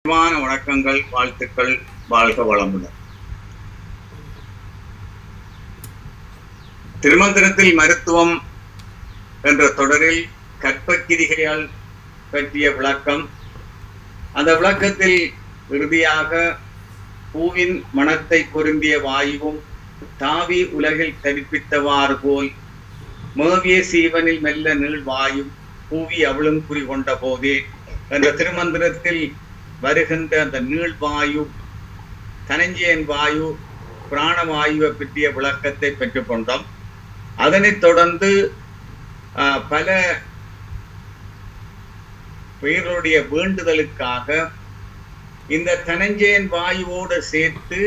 வணக்கங்கள், வாழ்த்துக்கள், வாழ்க வளமுடன். திருமந்திரத்தில் மருத்துவம் என்ற தொடரில் கற்பக்கிரிகையால் பற்றிய விளக்கம். அந்த விளக்கத்தில் இறுதியாக பூவின் மனத்தை பொருந்திய வாயுவும் தாவி உலகில் தரிப்பித்தவாறு போல் மேவிய சீவனில் மெல்ல நீள் வாயும் பூவி அவளும் குறி கொண்ட போதே என்ற திருமந்திரத்தில் வருகின்ற அந்த நீள்வாயு, தனஞ்சயன் வாயு, பிராணவாயுவை பற்றிய விளக்கத்தை பெற்றுக்கொண்டோம். அதனைத் தொடர்ந்து பல பெயர்களுடைய வேண்டுதலுக்காக இந்த தனஞ்சயன் வாயுவோடு சேர்த்து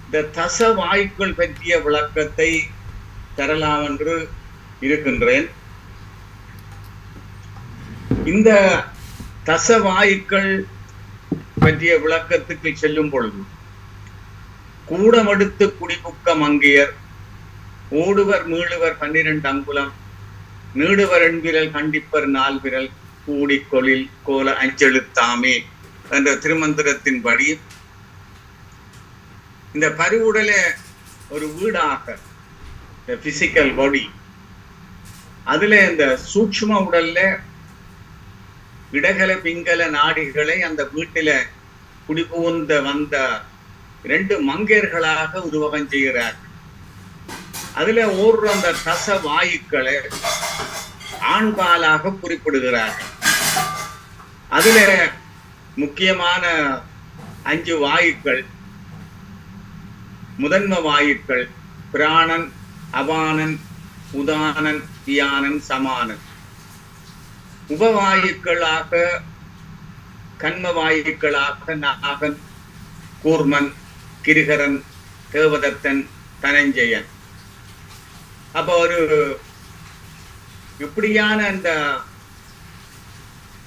இந்த தச வாயுக்கள் பற்றிய விளக்கத்தை தரலாம் என்று இருக்கின்றேன். இந்த தச வாயுக்கள் பற்றிய விளக்கத்துக்கு செல்லும் பொழுது கூடமடுத்து குடிபுக்க மங்கையர் ஓடுவர் மீளுவர் 12 அங்குலம் நீடுவர் எண்விரல் கண்டிப்பர் 4 விரல் கூடிக்கொழில் கோல அஞ்செழுத்தாமே என்ற திருமந்திரத்தின்படி இந்த பரிவுடலை ஒரு வீடாக பிசிக்கல் பாடி, அதுல இந்த சூக்ஷ்ம உடல்ல இடகல பிங்கல நாடிகளை அந்த வீட்டில குடிபுகுந்த வந்த 2 மங்கையர்களாக உருவகம் செய்கிறார். அதுல ஓடுற அந்த தச வாயுக்களை ஆண்பாலாக குறிப்பிடுகிறார்கள். அதுல முக்கியமான 5 வாயுக்கள், முதன்ம வாயுக்கள் பிராணன், அபானன், உதானன், தியானன், சமானன். உபவாயுக்களாக கண்ம வாயுக்களாக நாகன், கூர்மன், கிரிகரன், தேவதத்தன், தனஞ்சயன். அப்ப ஒரு இப்படியான அந்த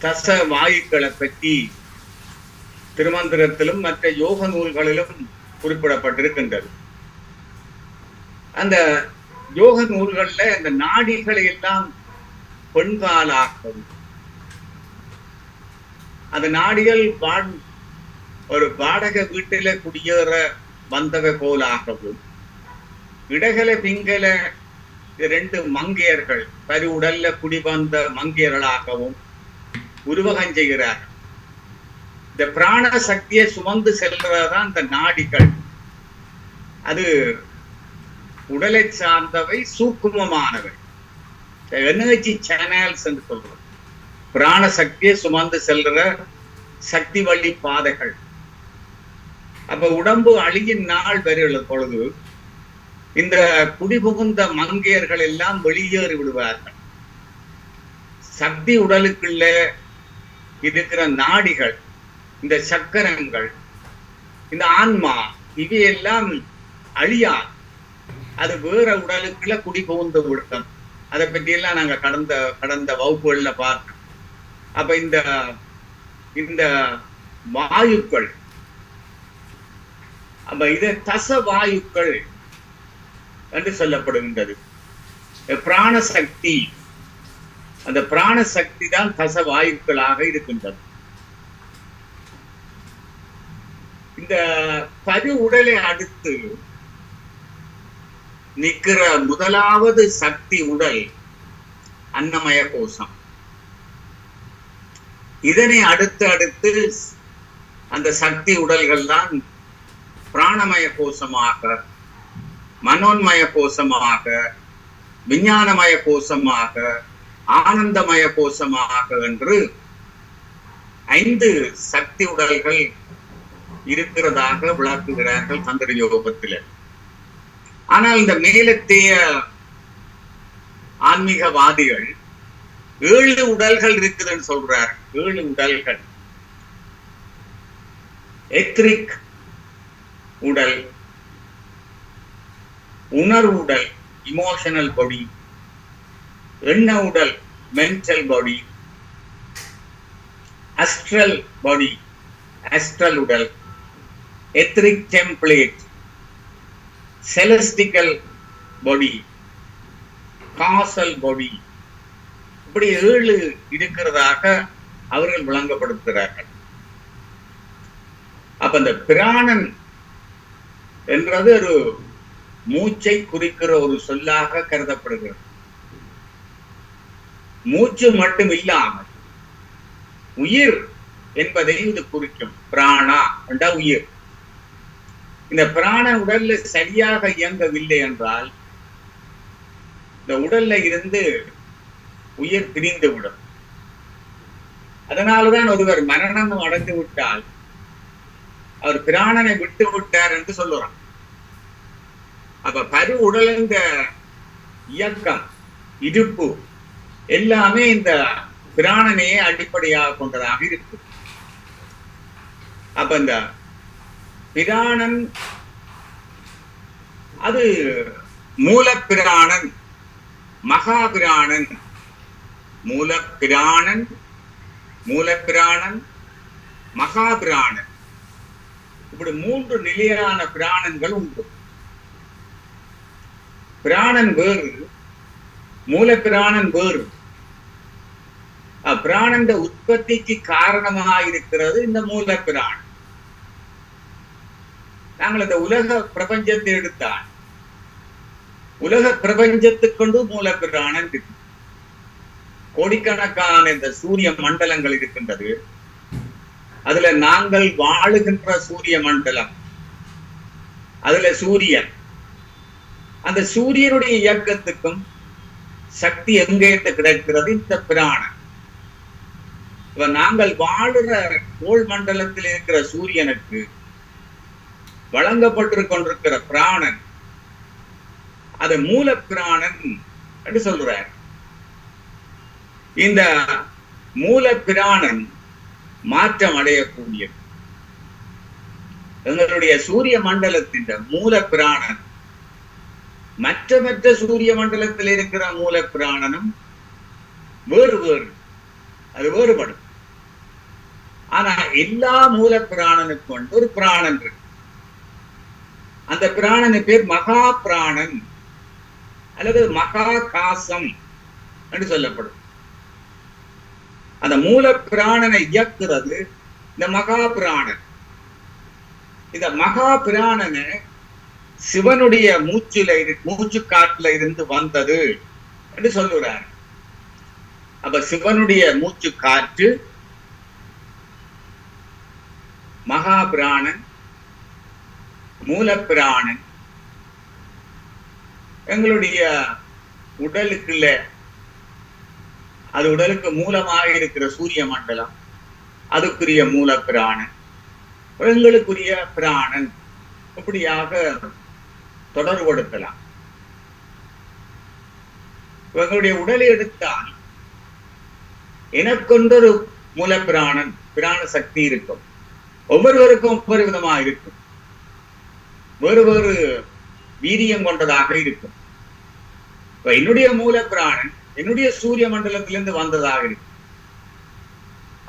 தச வாயுக்களை பற்றி திருமந்திரத்திலும் மற்ற யோக நூல்களிலும் குறிப்பிடப்பட்டிருக்கின்றது. அந்த யோக நூல்கள்ல இந்த நாடிகளை எல்லாம் பெண்காலாகவும், அந்த நாடிகள் ஒரு வாடக வீட்டில குடியேற வந்தவை போலாகவும், இடகல பிங்கல 2 மங்கையர்கள் பரிவுடல்ல குடிவந்த மங்கையர்களாகவும் உருவகம் செய்கிறார்கள். இந்த பிராண சக்தியை சுமந்து செல்றதான் இந்த நாடிகள். அது உடலை சார்ந்தவை, சூக்குமமானவை, எனர்ஜி சேனல்ஸ் என்று சொல்றோம். பிராண சக்தியை சுமந்து செல்ற சக்தி வழி பாதைகள். அப்ப உடம்பு அழியின் நாள் வருகிற பொழுது இந்த குடிபுகுந்த மங்கையர்கள் எல்லாம் வெளியேறி விடுவார்கள். சக்தி உடலுக்குள்ள இருக்கிற நாடிகள், இந்த சக்கரங்கள், இந்த ஆன்மா, இவையெல்லாம் அழியாது. அது வேற உடலுக்குள்ள குடிபுகுந்து விடும். அதை பற்றியெல்லாம் நாங்க கடந்த வகுப்புகள்ல பார்த்தோம். அப்ப இந்த வாயுக்கள், அப்ப இது தச வாயுக்கள் என்று சொல்லப்படுகின்றது. பிராணசக்தி, அந்த பிராணசக்தி தான் தச வாயுக்களாக இருக்கின்றது. இந்த பரு உடலை அடுத்து நிற்கிற முதலாவது சக்தி உடல் அன்னமய கோஷம். இதனை அடுத்து அந்த சக்தி உடல்கள் தான் பிராணமய கோஷமாக, மனோன்மய கோஷமாக, விஞ்ஞானமய கோஷமாக, ஆனந்தமய கோஷமாக என்று 5 சக்தி உடல்கள் இருக்கிறதாக விளக்குகிறார்கள் தந்திர யோகத்தில். ஆனால் இந்த மேலத்தைய ஆன்மீகவாதிகள் 7 உடல்கள் இருக்குதுன்னு சொல்றார். 7 உடல்கள். எத்ரிக் உடல், உணர்வு உடல், இமோஷனல் பாடி, எண்ண உடல், மென்டல் பாடி, அஸ்ட்ரல் பாடி, அஸ்ட்ரல் உடல், etheric template, celestial body, causal பாடி, இப்படி 7 இருக்கிறதாக அவர்கள் விளங்கப்படுத்துகிறார்கள். அப்ப அந்த பிராணன் என்றது ஒரு மூச்சை குறிக்கிற ஒரு சொல்லாக கருதப்படுகிறது. மூச்சு மட்டும் இல்லாமல் உயிர் என்பதை இது குறிக்கும். பிராணா என்றா உயிர். இந்த பிராண உடல்ல சரியாக இயங்கவில்லை என்றால் இந்த உடல்ல இருந்து உயிர் பிரிந்து விடும். அதனால்தான் ஒருவர் மரணம் அடைந்து விட்டால் அவர் பிராணனை விட்டு விட்டார் என்று சொல்லுறான். அப்ப பரு உடல் இந்த இயக்கம் இருப்பு எல்லாமே இந்த பிராணனையே அடிப்படையாக கொண்டதாக இருக்கு. அப்ப இந்த பிராணன் அது மூலப்பிராணன், மகாபிராணன், மூலப்பிராணன், மூலப்பிராணன், மகாபிராணன், இப்படி 3 நிலையான பிராணன்கள் உண்டு. பிராணன் வேறு, மூலப்பிராணன் வேறு. பிராணன் உற்பத்திக்கு காரணமாக இருக்கிறது இந்த மூலப்பிராணன். நாங்கள் இந்த உலக பிரபஞ்சத்தை எடுத்தால் உலக பிரபஞ்சத்துக்கொண்டு மூலப்பிராணன் இருக்கு. கோடிக்கணக்கான இந்த சூரிய மண்டலங்கள் இருக்கின்றது. அதுல நாங்கள் வாழுகின்ற சூரிய மண்டலம், அதுல சூரியன், அந்த சூரியனுடைய இயக்கத்துக்கும் சக்தி எங்கேட்டு கிடைக்கிறது இந்த பிராணன். இப்ப நாங்கள் வாழுற கோள் மண்டலத்தில் இருக்கிற சூரியனுக்கு வழங்கப்பட்டு கொண்டிருக்கிற பிராணன் அது மூல பிராணன் என்று சொல்றார். இந்த மூல பிராணன் மாற்றம் அடையக்கூடியது. எங்களுடைய சூரிய மண்டலத்தின் மூல பிராணன் மற்ற சூரிய மண்டலத்தில் இருக்கிற மூல பிராணனும் வேறு வேறு, அது வேறுபடும். ஆனா எல்லா மூல பிராணனுக்கும் ஒரு பிராணன் இருக்கு. அந்த பிராணனு பேர் மகா பிராணன் அல்லது மகா காசம் என்று சொல்லப்படும். அந்த மூல பிராணனை இயக்குறது இந்த மகா பிராணன். இந்த மகா பிராணனை சிவனுடைய மூச்சு காற்றுல இருந்து வந்தது என்று சொல்லுறார். அப்ப சிவனுடைய மூச்சு காற்று மகா பிராணன், மூலப்பிராணன். எங்களுடைய உடலுக்குள்ள அது உடலுக்கு மூலமாக இருக்கிற சூரிய மண்டலம், அதுக்குரிய மூலப்பிராணன், எங்களுக்குரிய பிராணன், இப்படியாக தொடர்படுத்தலாம். எங்களுடைய உடலை எடுத்தால் எனக்கொண்டொரு மூலப்பிராணன், பிராண சக்தி இருக்கும். ஒவ்வொருவருக்கும் ஒவ்வொரு விதமாக இருக்கும். வேறு வேறு வீரியம் கொண்டதாக இருக்கும். இப்ப என்னுடைய மூல பிராணன் என்னுடைய சூரிய மண்டலத்திலிருந்து வந்ததாக இருக்கும்.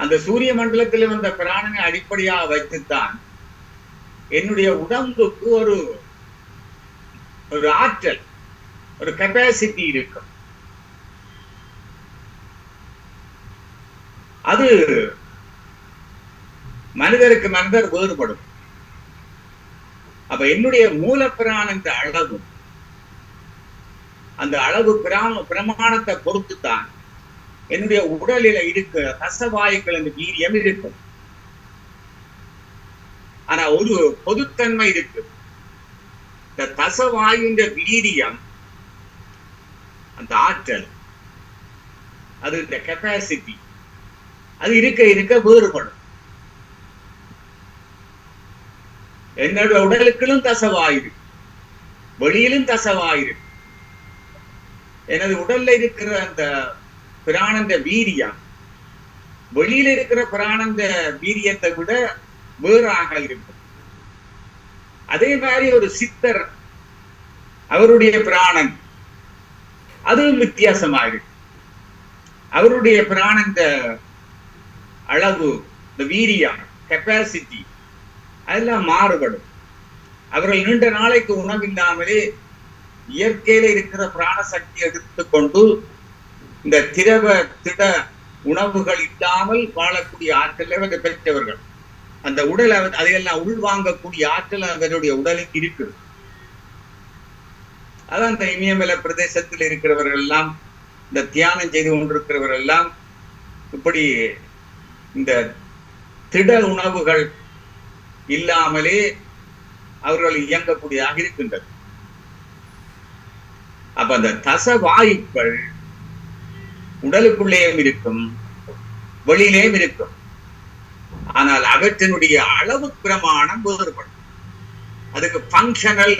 அந்த சூரிய மண்டலத்தில் வந்த பிராணனை அடிப்படையாக வைத்துத்தான் என்னுடைய உடம்புக்கு ஒரு ஆற்றல், ஒரு கெப்பாசிட்டி இருக்கும். அது மனிதருக்கு மனிதர் வேறுபடும். அப்ப என்னுடைய மூல பிராணன் அளவு, அந்த அளவு பிரமாணத்தை பொறுத்துத்தான் என்னுடைய உடலில இருக்கிற ரசவாயுக்கள் என்ற வீரியம் இருக்கும். ஆனா ஒரு பொதுத்தன்மை இருக்கு. இந்த தசவாயுன்ற வீரியம், அந்த ஆற்றல், அது இந்த கெப்பாசிட்டி, அது இருக்க இருக்க வேறுபடும். என்னோட உடலுக்குள்ளும் தசவாயிரு, வெளியிலும் தசவாயிரு. எனது உடல்ல இருக்கிற அந்த பிராணந்த வீரியம் வெளியில இருக்கிற பிராணந்த வீரியத்தை விட வேறாக இருக்கும். அதே மாதிரி ஒரு சித்தர், அவருடைய பிராணன் அதுவும் வித்தியாசமாயிருக்கு. அவருடைய பிராணந்த அளவு, இந்த வீரியம், கெப்பாசிட்டி அதெல்லாம் மாறுபடும். அவர்கள் நீண்ட நாளைக்கு உணவில்லாமலே இயற்கையில இருக்கிற பிராண சக்தி எடுத்துக்கொண்டு இந்த திட உணவுகள் இல்லாமல் வாழக்கூடிய ஆட்கள் பெற்றவர்கள். அந்த உடலை அதையெல்லாம் உள்வாங்கக்கூடிய ஆற்றல் அவருடைய உடலுக்கு இருக்குது. அதான் இந்த இமயமலை பிரதேசத்தில் இருக்கிறவர்கள் எல்லாம், இந்த தியானம் செய்து கொண்டிருக்கிறவர்கள் எல்லாம் இப்படி இந்த திட உணவுகள் இல்லாமலே அவர்கள் இயங்கக்கூடியதாக இருக்கின்றது. அப்ப அந்த தசவாயுக்கள் உடலுக்குள்ளேயும் இருக்கும், வெளியிலேயும் இருக்கும். ஆனால் அவற்றினுடைய அளவு பிரமாணம் வேறுபடும். அதுக்கு ஃபங்க்ஷனல்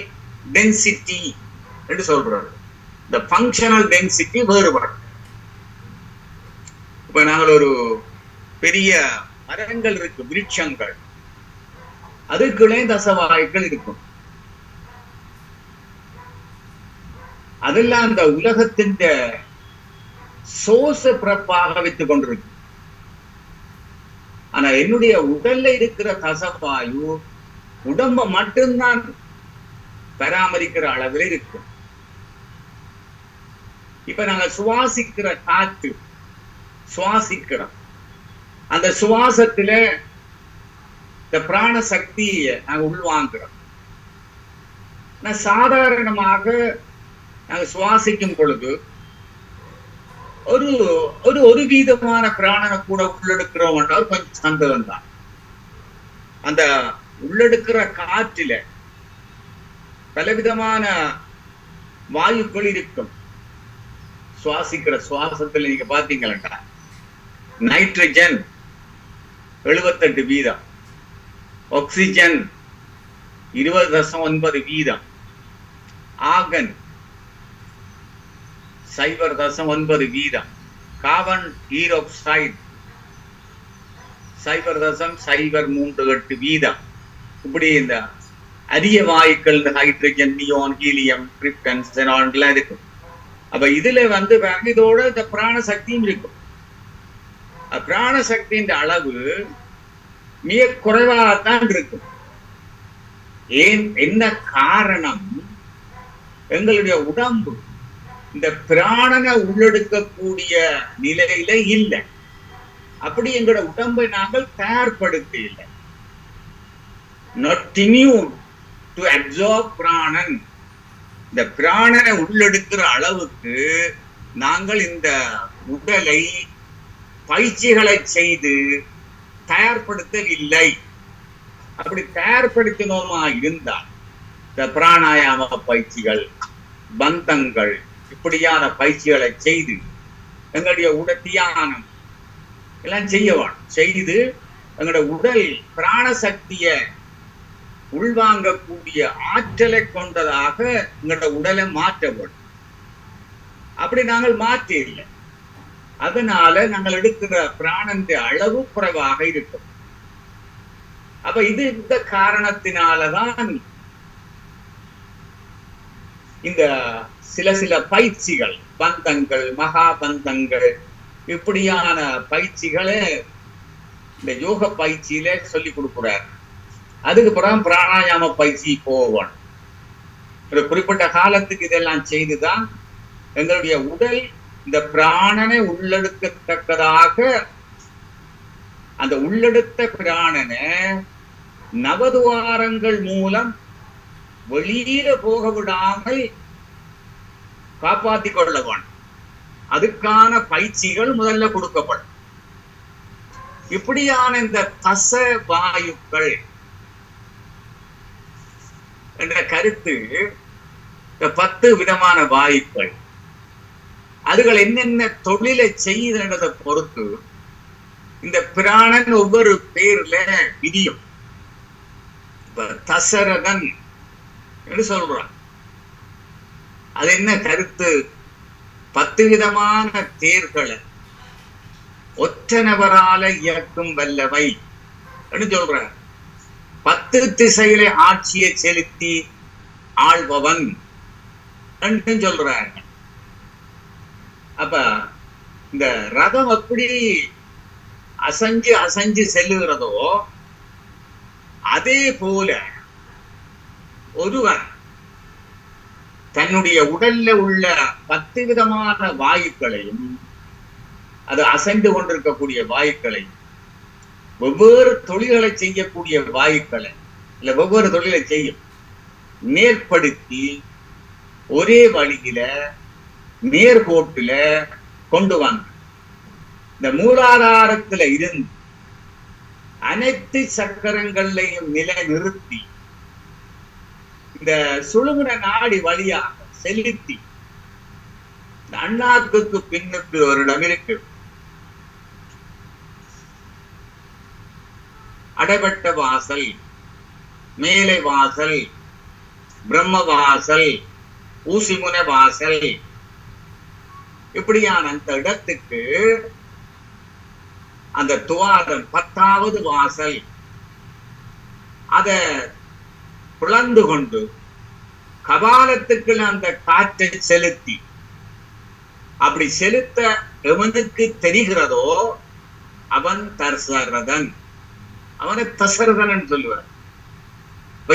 டென்சிட்டி என்று சொல்றாரு. இந்த ஃபங்க்ஷனல் டென்சிட்டி வேறுபடும். இப்ப நாங்கள் ஒரு பெரிய மரங்கள் இருக்கு, விருட்சங்கள், அதுக்குள்ளே தசவாயுக்கள் இருக்கும். அதெல்லாம் அந்த உலகத்தின் சோச பிறப்பாக வைத்துக் கொண்டிருக்கு. ஆனா என்னுடைய உடல்ல இருக்கிற தசவாயு உடம்ப மட்டும்தான் பராமரிக்கிற அளவில் இருக்கும். இப்ப நாங்க சுவாசிக்கிற காற்று சுவாசிக்கிறோம். அந்த சுவாசத்துல இந்த பிராண சக்தியை நாங்க உள்வாங்குறோம். சாதாரணமாக நாங்க சுவாசிக்கும் பொழுது ஒரு ஒரு ஒரு வீதமான பிராணனை கூட உள்ளெடுக்கிறோம் என்றால் கொஞ்சம் சந்தேகம் தான். அந்த உள்ளெடுக்கிற காற்றில பலவிதமான வாயுக்கள் இருக்கும். சுவாசிக்கிற சுவாசத்துல நீங்க பாத்தீங்களா, நைட்ரஜன் 78 வீதம், ஆக்சிஜன் 20.9 வீதம், ஆர்கன் 0.9 வீதம், கார்பன் ஈராக்சைடு 0.038 வீதம். இப்படி இந்த அரிய வாயுக்கள், இந்த hydrogen, neon, helium, krypton, xenon எல்லாம் இருக்கும். அப்ப இதுல இதோட இந்த பிராண சக்தியும் இருக்கும். பிராண சக்தியின் அளவு மிக குறைவாகத்தான் இருக்கும். ஏன், என்ன காரணம்? எங்களுடைய உடம்பு இந்த பிராணனை உள்ளெடுக்கக்கூடிய நிலையில இல்லை. அப்படி எங்களோட உடம்பை நாங்கள் தயார்படுத்த இல்லை. not immune to absorb பிராணன். இந்த பிராணனை உள்ளெடுக்கிற அளவுக்கு நாங்கள் இந்த உடலை பயிற்சிகளை செய்து தயார்படுத்தவில்லை. அப்படி தயார்படுத்தினோமா இருந்தால் இந்த பிராணாயாம பயிற்சிகள், பந்தங்கள், இப்படியான பயிற்சிகளை செய்து எங்களுடைய உடல் தியானம் எல்லாம் செய்து எங்களுடைய உடல் பிராண சக்தியை உள்வாங்கக்கூடிய ஆற்றலை கொண்டதாக எங்களுடைய உடலை மாற்றப்படும். அப்படி நாங்கள் மாற்ற இல்லை. அதனால நாங்கள் எடுக்கிற பிராணனுடைய அளவு குறைவாக இருக்கும். அப்ப இந்த காரணத்தினாலதான் இந்த சில பயிற்சிகள், பந்தங்கள், மகா பந்தங்கள், இப்படியான பயிற்சிகளை இந்த யோக பயிற்சியில சொல்லி கொடுக்கிறார். அதுக்கு பிறகு பிராணாயாம பயிற்சி போவோம். ஒரு குறிப்பிட்ட காலத்துக்கு இதெல்லாம் செய்துதான் எங்களுடைய உடல் இந்த பிராணனை உள்ளெடுக்கத்தக்கதாக, அந்த உள்ளெடுத்த பிராணனை நவதுவாரங்கள் மூலம் வெளியில போக விடாமல் காப்பாற்றிக் கொள்ளவன். அதுக்கான பயிற்சிகள் முதல்ல கொடுக்கப்படும். இப்படியான இந்த தச வாயுக்கள் என்ற கருத்து, இந்த 10 விதமான வாயுக்கள், அதுகள் என்னென்ன தொழிலை செய்யுதுன்றதை பொறுத்து இந்த பிராணன் ஒவ்வொரு பேர்ல விதியும். தசரதன் என்று சொல்றான். அது என்ன கருத்து? 10 விதமான தேர்களை ஒற்ற நபரால இயக்கும் வல்லவை என்று சொல்ற. 10 திசையில ஆட்சியை செலுத்தி ஆள்பவன் என்று சொல்றாங்க. அப்ப இந்த ரதம் எப்படி அசைஞ்சு செல்லுகிறதோ அதே போல ஒருவன் தன்னுடைய உடல்ல உள்ள 10 விதமான வாயுக்களையும், அது அசைந்து கொண்டிருக்கக்கூடிய வாயுக்களையும் வெவ்வேறு தொழில்களை செய்யக்கூடிய வாயுக்களை இல்ல வெவ்வேறு தொழிலை செய்யும் நேர்படுத்தி ஒரே வழியில நேர்கோட்டுல கொண்டு வாங்க. இந்த மூலாதாரத்துல இருந்து அனைத்து சக்கரங்களையும் நிலைநிறுத்தி இந்த சுழுமுன நாடி வழியாக செலுத்தி இந்த அண்ணாக்குக்கு பின்னுக்கு ஒரு இடம் இருக்கு. அடைபட்ட வாசல், மேலை வாசல், பிரம்ம வாசல், ஊசிமுன வாசல், இப்படியான அந்த இடத்துக்கு அந்த துவாரம் 10வது வாசல் அத பிளந்து கொண்டு கபாலத்துக்கு அந்த காற்றை செலுத்தி அப்படி செலுத்த எவனுக்கு தெரிகிறதோ அவன் தசரதன், அவனை தசரதன் சொல்லுவார்.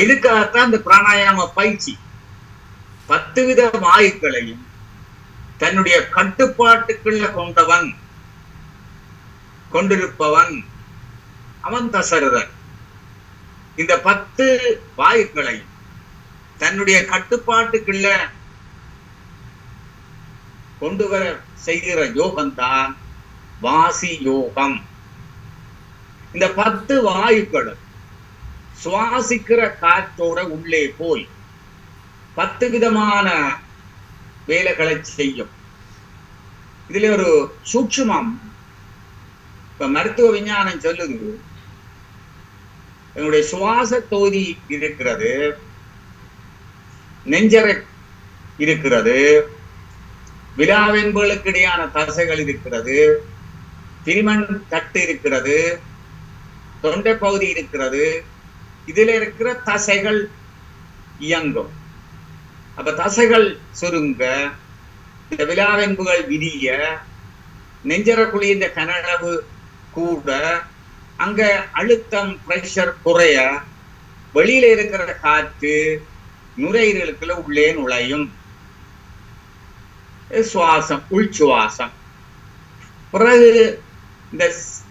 இதுக்காகத்தான் இந்த பிராணாயாம பயிற்சி 10 வித வாயுக்களையும் தன்னுடைய கட்டுப்பாட்டுக்குள்ள கொண்டிருப்பவன் அவன் தசரதன். இந்த 10 வாயுக்களையும் தன்னுடைய கட்டுப்பாட்டுக்குள்ள கொண்டு வர செய்கிற யோகம்தான் வாசி யோகம். இந்த 10 வாயுக்களும் சுவாசிக்கிற காற்றோட உள்ளே போய் 10 விதமான வேலைகளை செய்யும். இதுல ஒரு சூட்சுமம் இப்ப மருத்துவ விஞ்ஞானம் சொல்லுது. என்னுடைய சுவாச தொகுதி இருக்கிறது, நெஞ்சரை இருக்கிறது, விலாவென்புகளுக்கு இடையான தசைகள் இருக்கிறது, திரிமன் தட்டு இருக்கிறது, தொண்டை பகுதி இருக்கிறது. இதுல இருக்கிற தசைகள் இயங்கும். அப்ப தசைகள் சுருங்க, இந்த விலாவென்புகள் விரிய, நெஞ்சரக்குழி இந்த கனளவு கூட, அங்க அழுத்தம் பிரஷர் குறைய, வெளியில இருக்கிற காற்று நுரையீரலுக்குள்ள உள்ளே நுழையும். சுவாசம், உள் சுவாசம். பிறகு இந்த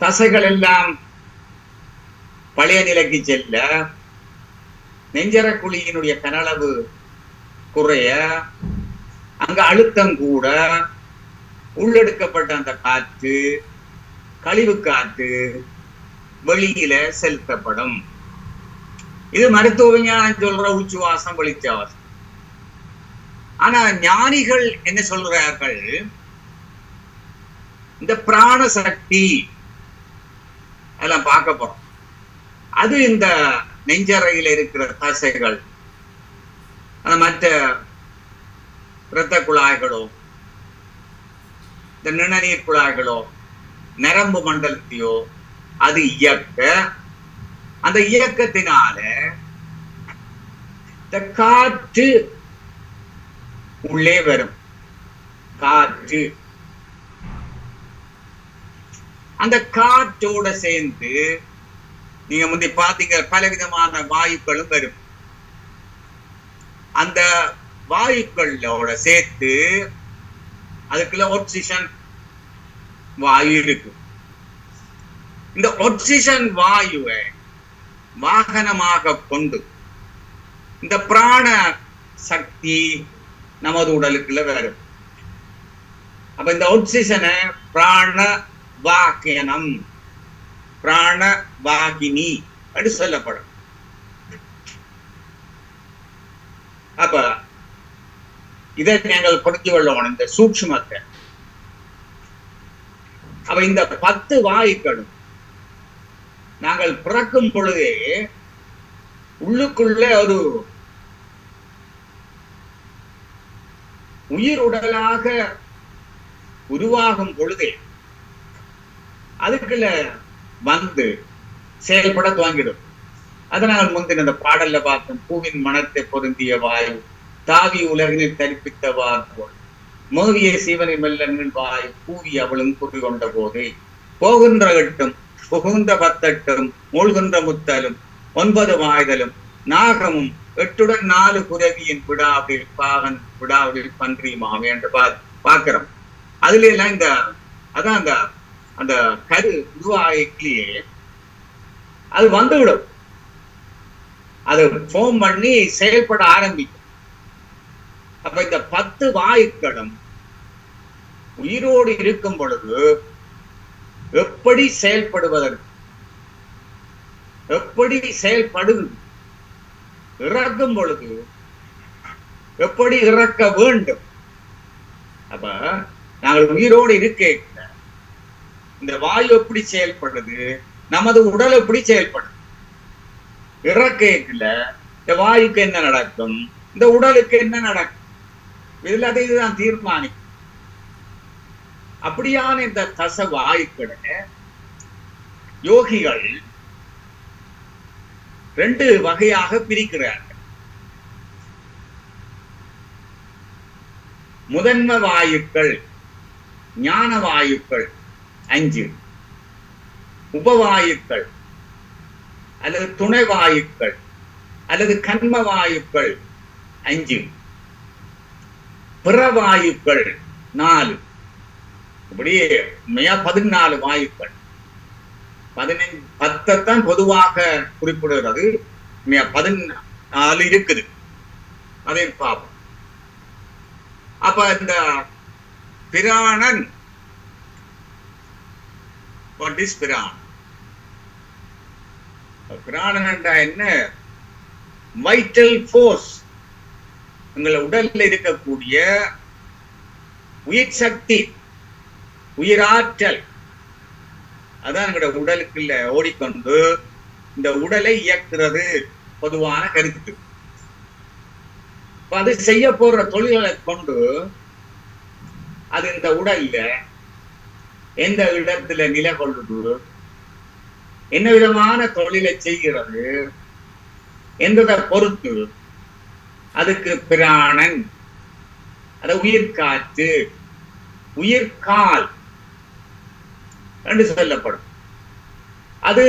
தசைகள் எல்லாம் பழைய நிலைக்கு செல்ல, நெஞ்சரக்குழியினுடைய கனளவு குறைய, அங்க அழுத்தம் கூட, உள்ளெடுக்கப்பட்ட அந்த காற்று, கழிவு காற்று வெளியில செலுத்தப்படும். இது மருத்துவ விஞ்ஞானம் சொல்ற உச்சுவாசம், வெளிச்சுவாசம். ஆனா ஞானிகள் என்ன சொல்றார்கள்? இந்த பிராண சக்தி எல்லாம் பார்க்க போறோம். அது இந்த நெஞ்சறையில இருக்கிற தசைகள், மற்ற இரத்த குழாய்களோ, இந்த நிணநீர் குழாய்களோ, நரம்பு மண்டலத்தையோ அது இயக்க, அந்த இயக்கத்தினால இந்த காற்று உள்ளே வரும். காற்று அந்த காற்றோட சேர்ந்து நீங்க முந்தி பாத்தீங்க பலவிதமான வாயுக்களும் வரும். அந்த வாயுக்களோட சேர்த்து அதுக்குள்ள ஆக்சிஜன் வாயு இருக்கு. இந்த ஆக்சிஜன் வாயுவை வாகனமாக கொண்டு இந்த பிராண சக்தி நமது உடலுக்குள்ள வரும். அப்ப இந்த ஆக்சிஜனை பிராண வாக்கியம், பிராண வாகினி அப்படி சொல்லப்படும். அப்ப இதை நாங்கள் புரிஞ்சு கொள்ளணும், இந்த சூட்சுமத்தை. அப்ப இந்த 10 வாயுக்களும் நாங்கள் பிறக்கும் பொழுதே உள்ளுக்குள்ள ஒரு உயிர் உடலாக உருவாகும் பொழுதே அதுக்குள்ள வந்து செயல்பட துவங்கிடும். அதனால் முந்தின அந்த பாடல்ல பார்த்தோம், பூவின் மனத்தை பொருந்திய வாயு தாவி உலகினில் தரிப்பித்த வார்போல் மோவிய சீவனை மெல்லங்கள் வாயு பூவி அவளும் குறி கொண்ட போதே போகின்ற எட்டும் புகுந்த 10 மூழ்கின்ற முத்தலும் 9 வாய்தலும் நாகமும் 8உடன் 4 குரவியின் விடாவில் பாகன் விடாவில் பன்றியுமாவே என்று பார்க்கிறோம். அதுல எல்லாம் இந்த அதான் அந்த கரு உருவாக்கிலேயே அது வந்துவிடும். அது ஃபோம் பண்ணி செயல்பட ஆரம்பிக்கும். அப்ப இந்த 10 வாயுக்களும் உயிரோடு இருக்கும் பொழுது எப்படி செயல்படுவதற்கு, எப்படி செயல்படுது, இறக்கும் பொழுது எப்படி இறக்க வேண்டும். அப்ப நாங்கள் உயிரோடு இருக்க இந்த வாயு எப்படி செயல்படுது, நமது உடல் எப்படி செயல்படுது. இறக்கல இந்த வாயுக்கு என்ன நடக்கும், இந்த உடலுக்கு என்ன நடக்கும், இதுல அதை இதுதான் தீர்மானிக்கும். அப்படியான இந்த தச வாயுக்களை யோகிகள் 2 வகையாக பிரிக்கிறார்கள். முதன்ம வாயுக்கள், ஞான வாயுக்கள் 5, உபவாயுக்கள் அல்லது துணை வாயுக்கள் அல்லது கண்ம வாயுக்கள் 5, பிறவாயுக்கள் 4. இப்படியே 14 வாயுக்கள். 10 பொதுவாக குறிப்பிடுகிறது, 14 இருக்குது. அதை பார்ப்போம். அப்ப இந்த பிராணன், what is பிராணன்? பிராணன் என்றா என்ன? வைட்டல் ஃபோர்ஸ், உங்கள் உடல்ல இருக்கக்கூடிய உயிர் சக்தி, உயிராற்றல். அதான் எங்களோட உடலுக்குள்ள ஓடிக்கொண்டு இந்த உடலை இயக்குறது பொதுவான கருத்து. அது செய்ய போற தொழில்களை கொண்டு அது இந்த உடல்ல எந்த இடத்துல நிலை கொள்ளுது, என்ன விதமான தொழிலை செய்கிறது என்பதை பொறுத்து அதுக்கு பிராணன், அது உயிர்காற்று, உயிர்கால் என்று சொல்லப்படும். அது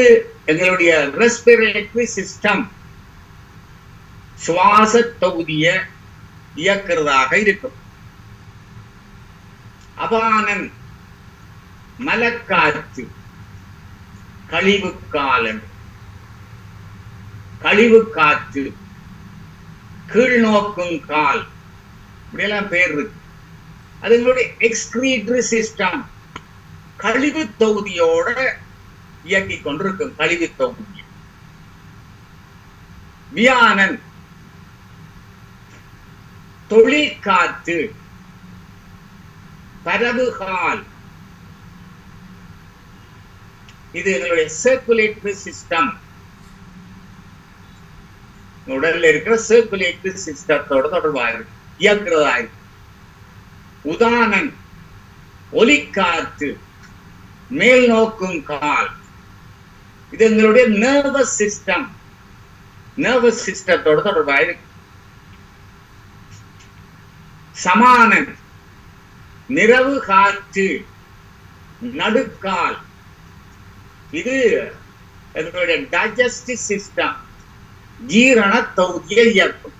எங்களுடைய ரெஸ்பிரேட்டரி சிஸ்டம், சுவாச தொகுதிய இயக்கிறதாக இருக்கும். அபானன் மலக்காற்று, கழிவு காலம், கழிவு காற்று, கீழ் நோக்கும் கால், இப்படியெல்லாம் பேர் இருக்கு. அது எங்களுடைய எக்ஸ்கிரீட்டரி சிஸ்டம், கழிவு தொகுதியோட இயக்கி கொண்டிருக்கும். கழிவு தொகுதி. வியானன் தொழிற்காற்று, பரவுகால், இது எங்களுடைய சர்க்குலேட்டரி சிஸ்டம், உடல்ல இருக்கிற சர்க்குலேட்டரி சிஸ்டத்தோட தொடர்பாக இயக்கிறதா இருக்கு. உதானன் ஒலிக்காற்று, மேல் நோக்கும் கால், இது எங்களுடைய நர்வஸ் சிஸ்டம், நர்வஸ் சிஸ்டத்தோட தொடர்பாக இருக்கு. சமானன் நிறவு காற்று, நடுக்கால், இது எங்களுடைய டைஜஸ்டிவ் சிஸ்டம், ஜீரண தொகுதியை இயக்கும்.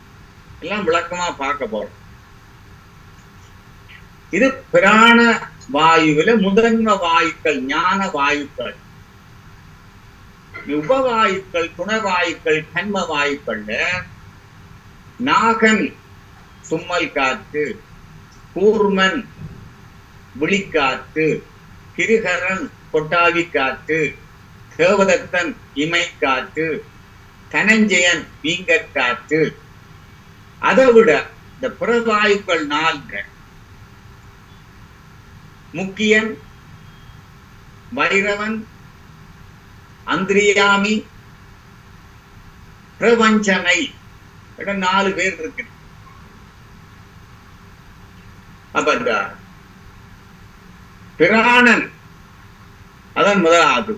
எல்லாம் விளக்கமா பார்க்க போறோம். இது பிராண வாயுவில முதன்ம வாயுக்கள், ஞான வாயுக்கள். உபவாயுக்கள், துணவாயுக்கள், கண்ம வாயுக்கள்ல நாகன் சும்மல் காற்று, கூர்மன் விழிக்காற்று, கிருகரன் கொட்டாவி காற்று, தேவதத்தன் இமை காற்று, தனஞ்சயன் வீங்கற்காற்று. அதை விட இந்த பிறவாயுக்கள் 4, முக்கியன், வைரவன், அந்திரியாமி, பிரபஞ்சனை, 4 பேர் இருக்கு. அப்ப இந்த பிராணன் அதான் முதலாவது.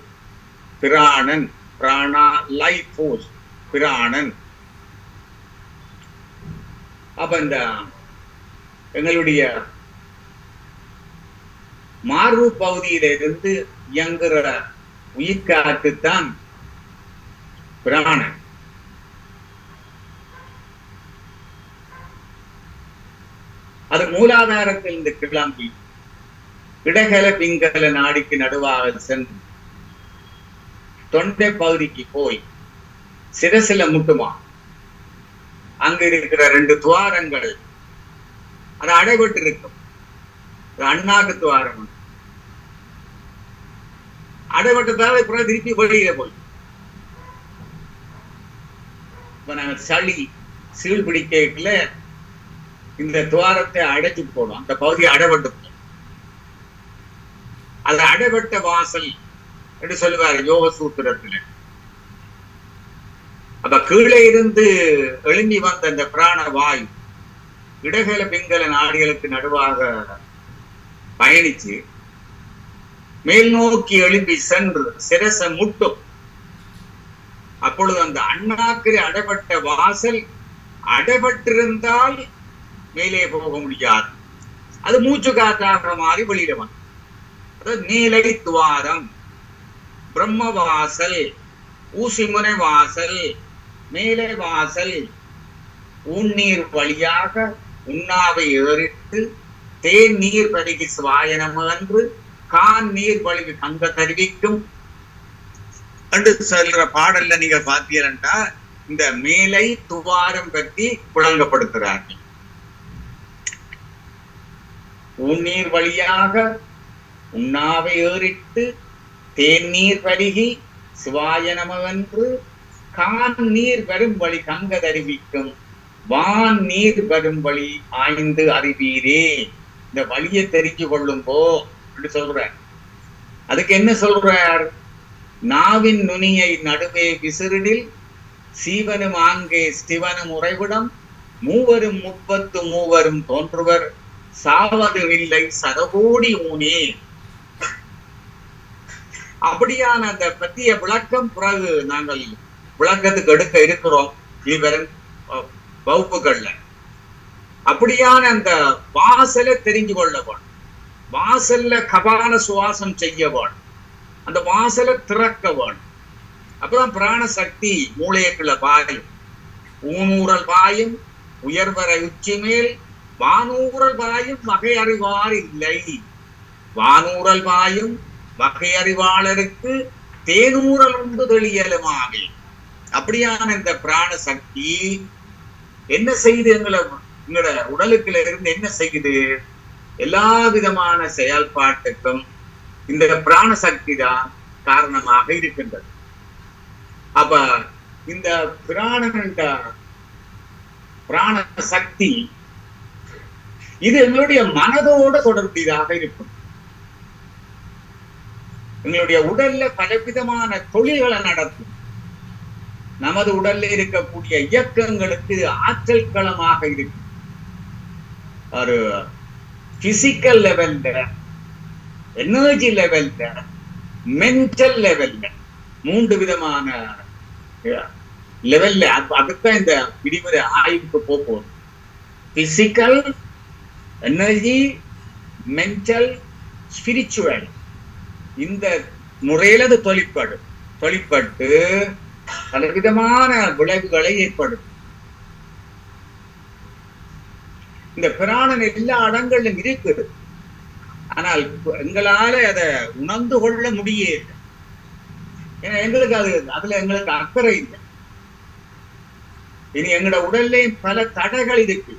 பிராணன், பிராணா, லைஃப் ஃபோர்ஸ், பிராணன். அப்ப இந்த எங்களுடைய மார்பு பகுதியிலிருந்து இயங்குற உயிர்காற்றுத்தான் பிராணன். அது மூலாதாரத்தில் இருந்து கிளம்பி இடகல பிங்கல நாடிக்கு நடுவாக சென்று தொண்டை பகுதிக்கு போய் சிரசில முட்டுமா. அங்க இருக்கிற 2 துவாரங்கள் அது அடைபட்டு இருக்கும். அண்ணாக்கு துவாரம் அடைபட்டதால திருப்பி வெளியில போய் இப்ப நாங்க சளி சீழ் பிடிக்கல இந்த துவாரத்தை அடைச்சு போடும். அந்த பகுதியை அடைபட்டு அது அடைபட்ட வாசல் என்று சொல்லுவாரு யோக சூத்திரத்துல. அப்ப கீழே இருந்து எழும்பி வந்த அந்த பிராண வாயு இடகல பிங்கல நாடிகளுக்கு நடுவாக பயணிச்சு மேல் நோக்கி எழும்பி சென்று சிரச முட்டும். அப்பொழுது அந்த அண்ணாக்கிரை அடைபட்ட வாசல் அடைபட்டிருந்தால் மேலே போக முடியாது. அது மூச்சு காற்றாக மாறி வெளியிடுவான். அதாவது நீலை துவாரம், பிரம்ம வாசல், ஊசிமுனை வாசல், மேலே வாசல், உன்னீர் வழியாக உண்ணாவை ஏறிட்டு தேன் நீர் பருகி சுவாயனம் என்று கான் நீர் வழி கங்க தருவிக்கும் என்று சொல்ற பாடல்ல நீங்க பார்த்தீங்கன்னா இந்த மேலை துவாரம் பற்றி புழங்கப்படுத்துறார்கள். உன்னீர் வழியாக உண்ணாவை ஏறிட்டு தேநீர் பருகி சிவாயனமென்று கான் நீர் வரும் வழி கங்க தருவிக்கும் வான் நீர் வரும் வழி ஆய்ந்து அறிவீரே. இந்த வழியை தெரிஞ்சு கொள்ளும்போ அப்படி சொல்ற. அதுக்கு என்ன சொல்றார்? நாவின் நுனியை நடுவே விசிறிடில் சீவனும் ஆங்கே சிவனும் உறைவிடம் 33 தோன்றுவர் சாவது இல்லை சதகோடி ஊனே. அப்படியான அந்த பற்றிய விளக்கம் பிறகு நாங்கள் விளக்கத்துக்கு எடுக்க இருக்கிறோம் இவரின் வகுப்புகள்ல. அப்படியான அந்த வாசலை தெரிஞ்சு கொள்ள வேணும். வாசல்ல கபால சுவாசம் செய்ய வேணும். அந்த வாசலை திறக்க வேணும். அப்பதான் பிராண சக்தி மூளையக்குள்ள பாயும். ஊனூரல் பாயும் உயர்வரை உச்சி மேல் வானூரல் பாயும் வகை அறிவார் இல்லை. வானூரல் பாயும் வகை அறிவாளருக்கு தேனூரல் உண்டு தெளியலுமாவே. அப்படியான இந்த பிராண சக்தி என்ன செய்யுது? எங்களோட உடலுக்குள்ள இருந்து என்ன செய்யுது? எல்லா விதமான செயல்பாட்டுக்கும் இந்த பிராண சக்தி தான் காரணமாக இருக்கின்றது. அப்ப இந்த பிராண சக்தி இது எங்களுடைய மனதோட தொடர்புடையதாக இருக்கும். எங்களுடைய உடல்ல பலவிதமான தொழில்களை நடத்தும். நமது உடல்ல இருக்கக்கூடிய இயக்கங்களுக்கு ஆற்றல் களமாக இருக்கு. ஒரு பிசிக்கல் லெவல்ல, எனர்ஜி லெவல்ல, மென்டல் லெவல்ல 3 விதமான லெவல்ல. அதுதான் இந்த விரிவுரை ஆய்வுக்கு போகும். Physical, energy, mental, spiritual. இந்த முறையில அது தொழிற்பட்டு பலவிதமான விளைவுகளை ஏற்படும். இந்த பிராணன் எல்லா இடங்களிலும் இருக்குது. ஆனால் எங்களால அதை உணர்ந்து கொள்ள முடியாது. ஏன்னா எங்களுக்கு அதுல எங்களுக்கு அக்கறை இல்லை. இனி எங்களோட உடல்ல பல தடைகள் இருக்கு.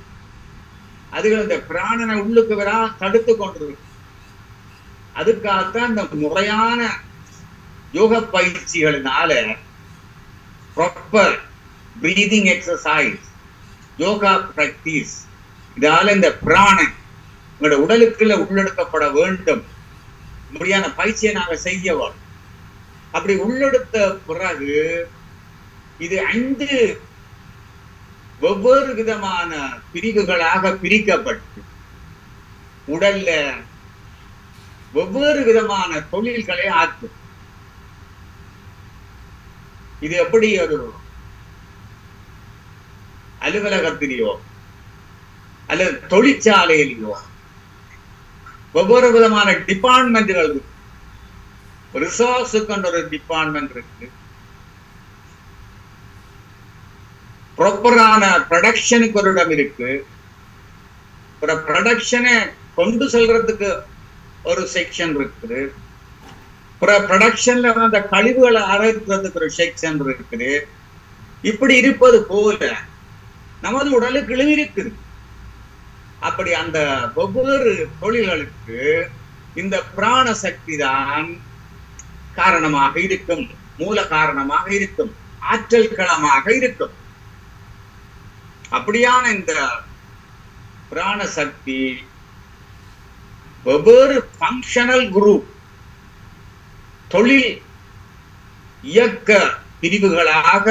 அதுகள் இந்த பிராணனை உள்ளுக்கு வரா தடுத்து கொண்டிருக்கு. அதுக்காகத்தான் இந்த முறையான யோக பயிற்சிகளினால proper breathing exercise, yoga practice, இதால இந்த பிராணன் உங்களோட உடலுக்குள்ள உள்ளெடுக்கப்பட வேண்டும். முறையான பயிற்சியை நாங்க செய்ய வேண்டும். அப்படி உள்ளெடுத்த பிறகு இது 5 வெவ்வேறு விதமான பிரிவுகளாக பிரிக்கப்பட்டு உடல்ல வெவ்வேறு விதமான தொழில்களை ஆற்றும். இது எப்படி ஒரு அலுவலகத்திலேயோ அல்லது தொழிற்சாலையிலேயோ ஒவ்வொரு விதமான டிபார்ட்மெண்ட்கள் இருக்கு. ரிசோர்ஸுக்கு ஒரு டிபார்ட்மெண்ட் இருக்கு. ப்ராப்பரான ப்ரொடக்ஷனுக்கு ஒரு இடம் இருக்கு. ப்ரொடக்ஷனை கொண்டு செல்றதுக்கு ஒரு செக்ஷன் இருக்குது. ப்ரொடக்ஷன்ல அந்த கழிவுகளை அரைக்கிறதுக்கு ஒரு செக்ஷன் இருக்குது. இப்படி இருப்பது போல நமது உடலுக்கு இருக்குது. அப்படி அந்த ஒவ்வொரு தொழில்களுக்கு இந்த பிராண சக்தி தான் காரணமாக இருக்கும், மூல காரணமாக இருக்கும், ஆற்றல் களமாக இருக்கும். அப்படியான இந்த பிராண சக்தி வெவ்வேறு ஃபங்க்ஷனல் குரூப், தொழில் இயக்க பிரிவுகளாக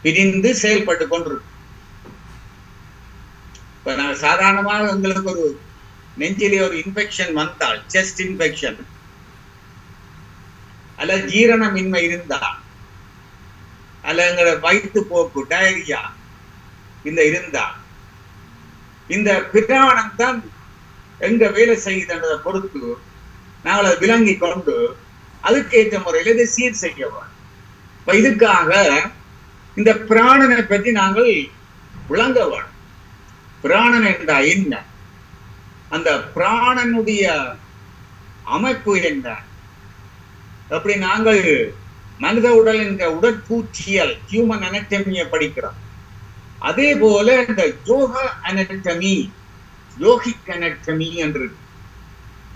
பிரிந்து செயல்பட்டு கொண்டிருக்கும். இப்ப நான் சாதாரணமாக உங்களுக்கு ஒரு நெஞ்சிலே ஒரு இன்ஃபெக்ஷன் வந்தால், செஸ்ட் இன்ஃபெக்ஷன் அல்ல ஜீரணமின்மை இருந்தால் அல்ல எங்களோட வயிற்று போக்கு டயரியா இந்த இருந்தால், இந்த பிராணம் தான் எங்க வேலை செய்யுதுன்றதை பொறுத்து நாங்கள் அதை விளங்கி கொண்டு அதுக்கேற்ற முறையில் இதை சீர் செய்யவோம். இப்ப இதுக்காக இந்த பிராணனை பற்றி நாங்கள் விளங்க வேணும். பிராணன் என்றா என்ன, அந்த பிராணனுடைய அமைப்பு என்ன, அப்படி நாங்கள் மனித உடல் என்ற உடற்பூச்சியல் ஹியூமன் அனட்டமியை படிக்கிறோம். அதே போல இந்த யோக அனட்டமி, யோகிக் அனட்டமி என்று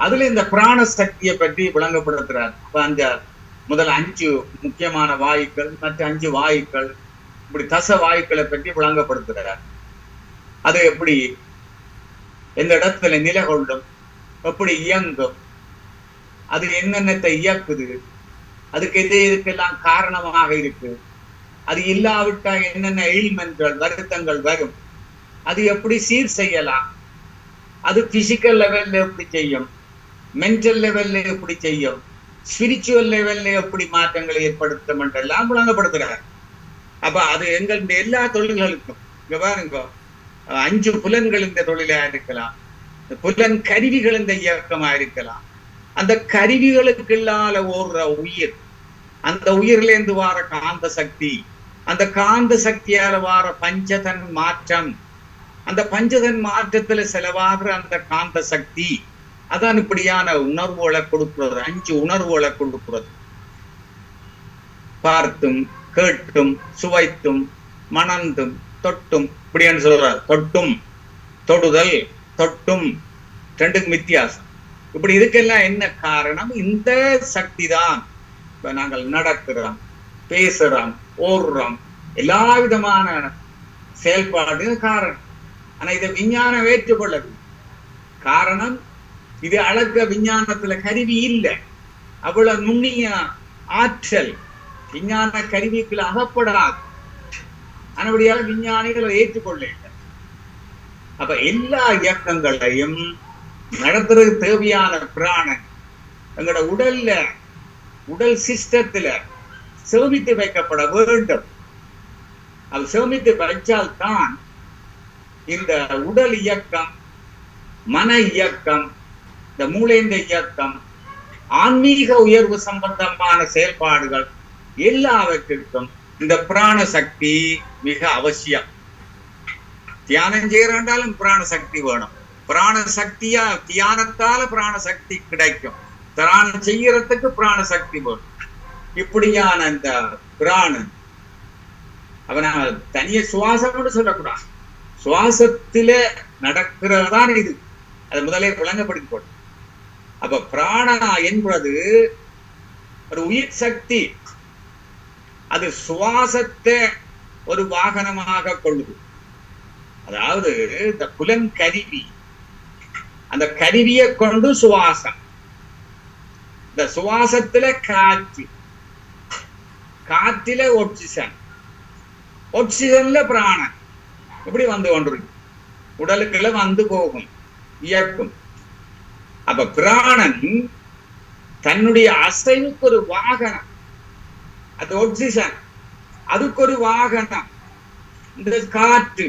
அதுல இந்த பிராண சக்தியை பற்றி விளங்கப்படுத்துறார். அந்த முதல் 5 முக்கியமான வாயுக்கள், மற்ற 5 வாயுக்கள், இப்படி தச வாயுக்களை பற்றி விளங்கப்படுத்துகிறார். அது எப்படி எந்த இடத்துல நிலை கொள்ளும், எப்படி இயங்கும், அது என்னென்னத்தை இயக்குது, அதுக்கு எதுக்கெல்லாம் காரணமாக இருக்கு, அது இல்லாவிட்டா என்னென்ன எலிமெண்ட்கள் வருத்தங்கள் வரும், அது எப்படி சீர் செய்யலாம், அது பிசிக்கல் லெவல்ல எப்படி செய்யும், மென்டல் லெவல்ல எப்படி செய்யும், ஸ்பிரிச்சுவல் லெவல்ல எப்படி மாற்றங்களை ஏற்படுத்தும் என்றெல்லாம் விளங்கப்படுத்துகிறார். அப்ப அது எங்களுடைய எல்லா தொழில்களுக்கும் இங்க பாருங்க, 5 புலன்கள் இந்த தொழிலா இருக்கலாம், புலன் கருவிகள் இந்த இயக்கமா இருக்கலாம், அந்த கருவிகளுக்கு இல்லாத ஓடுற உயிர், அந்த உயிர்ல இருந்து வார காந்த சக்தி, அந்த காந்த சக்தியால வார பஞ்சதன் மாற்றம், அந்த பஞ்சதன் மாற்றத்துல செலவாகிற அந்த காந்த சக்தி, அதான் இப்படியான உணர்வுகளை கொடுக்கிறது. 5 உணர்வுகளை கொடுக்கிறது. பார்த்தும் கேட்டும் சுவைத்தும் மணந்தும் தொட்டும், இப்படின்னு சொல்றார். தொட்டும், தொடுதல், தொட்டும், 2க்கும் வித்தியாசம். இப்படி இதுக்கெல்லாம் என்ன காரணம்? இந்த சக்தி தான். இப்ப நாங்கள் நடக்கிறோம், பேசுறோம், ஓடுறோம், எல்லா விதமான செயல்பாடு காரணம். ஆனா இதை விஞ்ஞானம் ஏற்றுக்கொள்ளது. காரணம், இது அளக்க விஞ்ஞானத்துல கருவி இல்லை, அவ்வளவு நுண்ணிய ஆற்றல் விஞ்ஞான கருவிக்குள்ள அகப்படாது. ஆனபடியாக விஞ்ஞானிகளை ஏற்றுக்கொள்ள. அப்ப எல்லா இயக்கங்களையும் நடத்துறதுக்கு தேவையான பிராணன் எங்களோட உடல்ல, உடல் சிஸ்டத்துல சேமித்து வைக்கப்பட வேண்டும். அது சேமித்து வைச்சால்தான் இந்த உடல் இயக்கம், மன இயக்கம், இந்த மூளைந்த இயக்கம், ஆன்மீக உயர்வு சம்பந்தமான செயல்பாடுகள் எல்லாவற்றிற்கும் இந்த பிராண சக்தி மிக அவசியம். தியானம் செய்யறாலும் பிராண சக்தி வேணும். பிராண சக்தியா தியானத்தால பிராண சக்தி கிடைக்கும். தியானம் செய்யறதுக்கு பிராண சக்தி வேணும். இப்படியான இந்த பிராணன், அவ நான் தனிய சுவாசம்னு சொல்லக்கூடாது, சுவாசத்தில நடக்கிறதான் இது. அது முதலே விளங்கப்படுத்தி போட்டு. அப்ப பிராணா என்பது ஒரு உயிர் சக்தி. அது சுவாசத்தை ஒரு வாகனமாக கொள்ளுது. அதாவது இந்த புலன் கருவி, அந்த கருவியை கொண்டு சுவாசம், இந்த சுவாசத்துல காற்று, காற்றில ஆக்சிஜன், ஆக்சிஜன்ல பிராணன், இப்படி வந்து கொண்டிருக்கு. உடலுக்குள்ள வந்து போகும், இயக்கும். அப்ப பிராணன் தன்னுடைய அசைவுக்கு ஒரு வாகனம், அது ஆக்சிஜன், அதுக்கு ஒரு வாகனம் இந்த காற்று,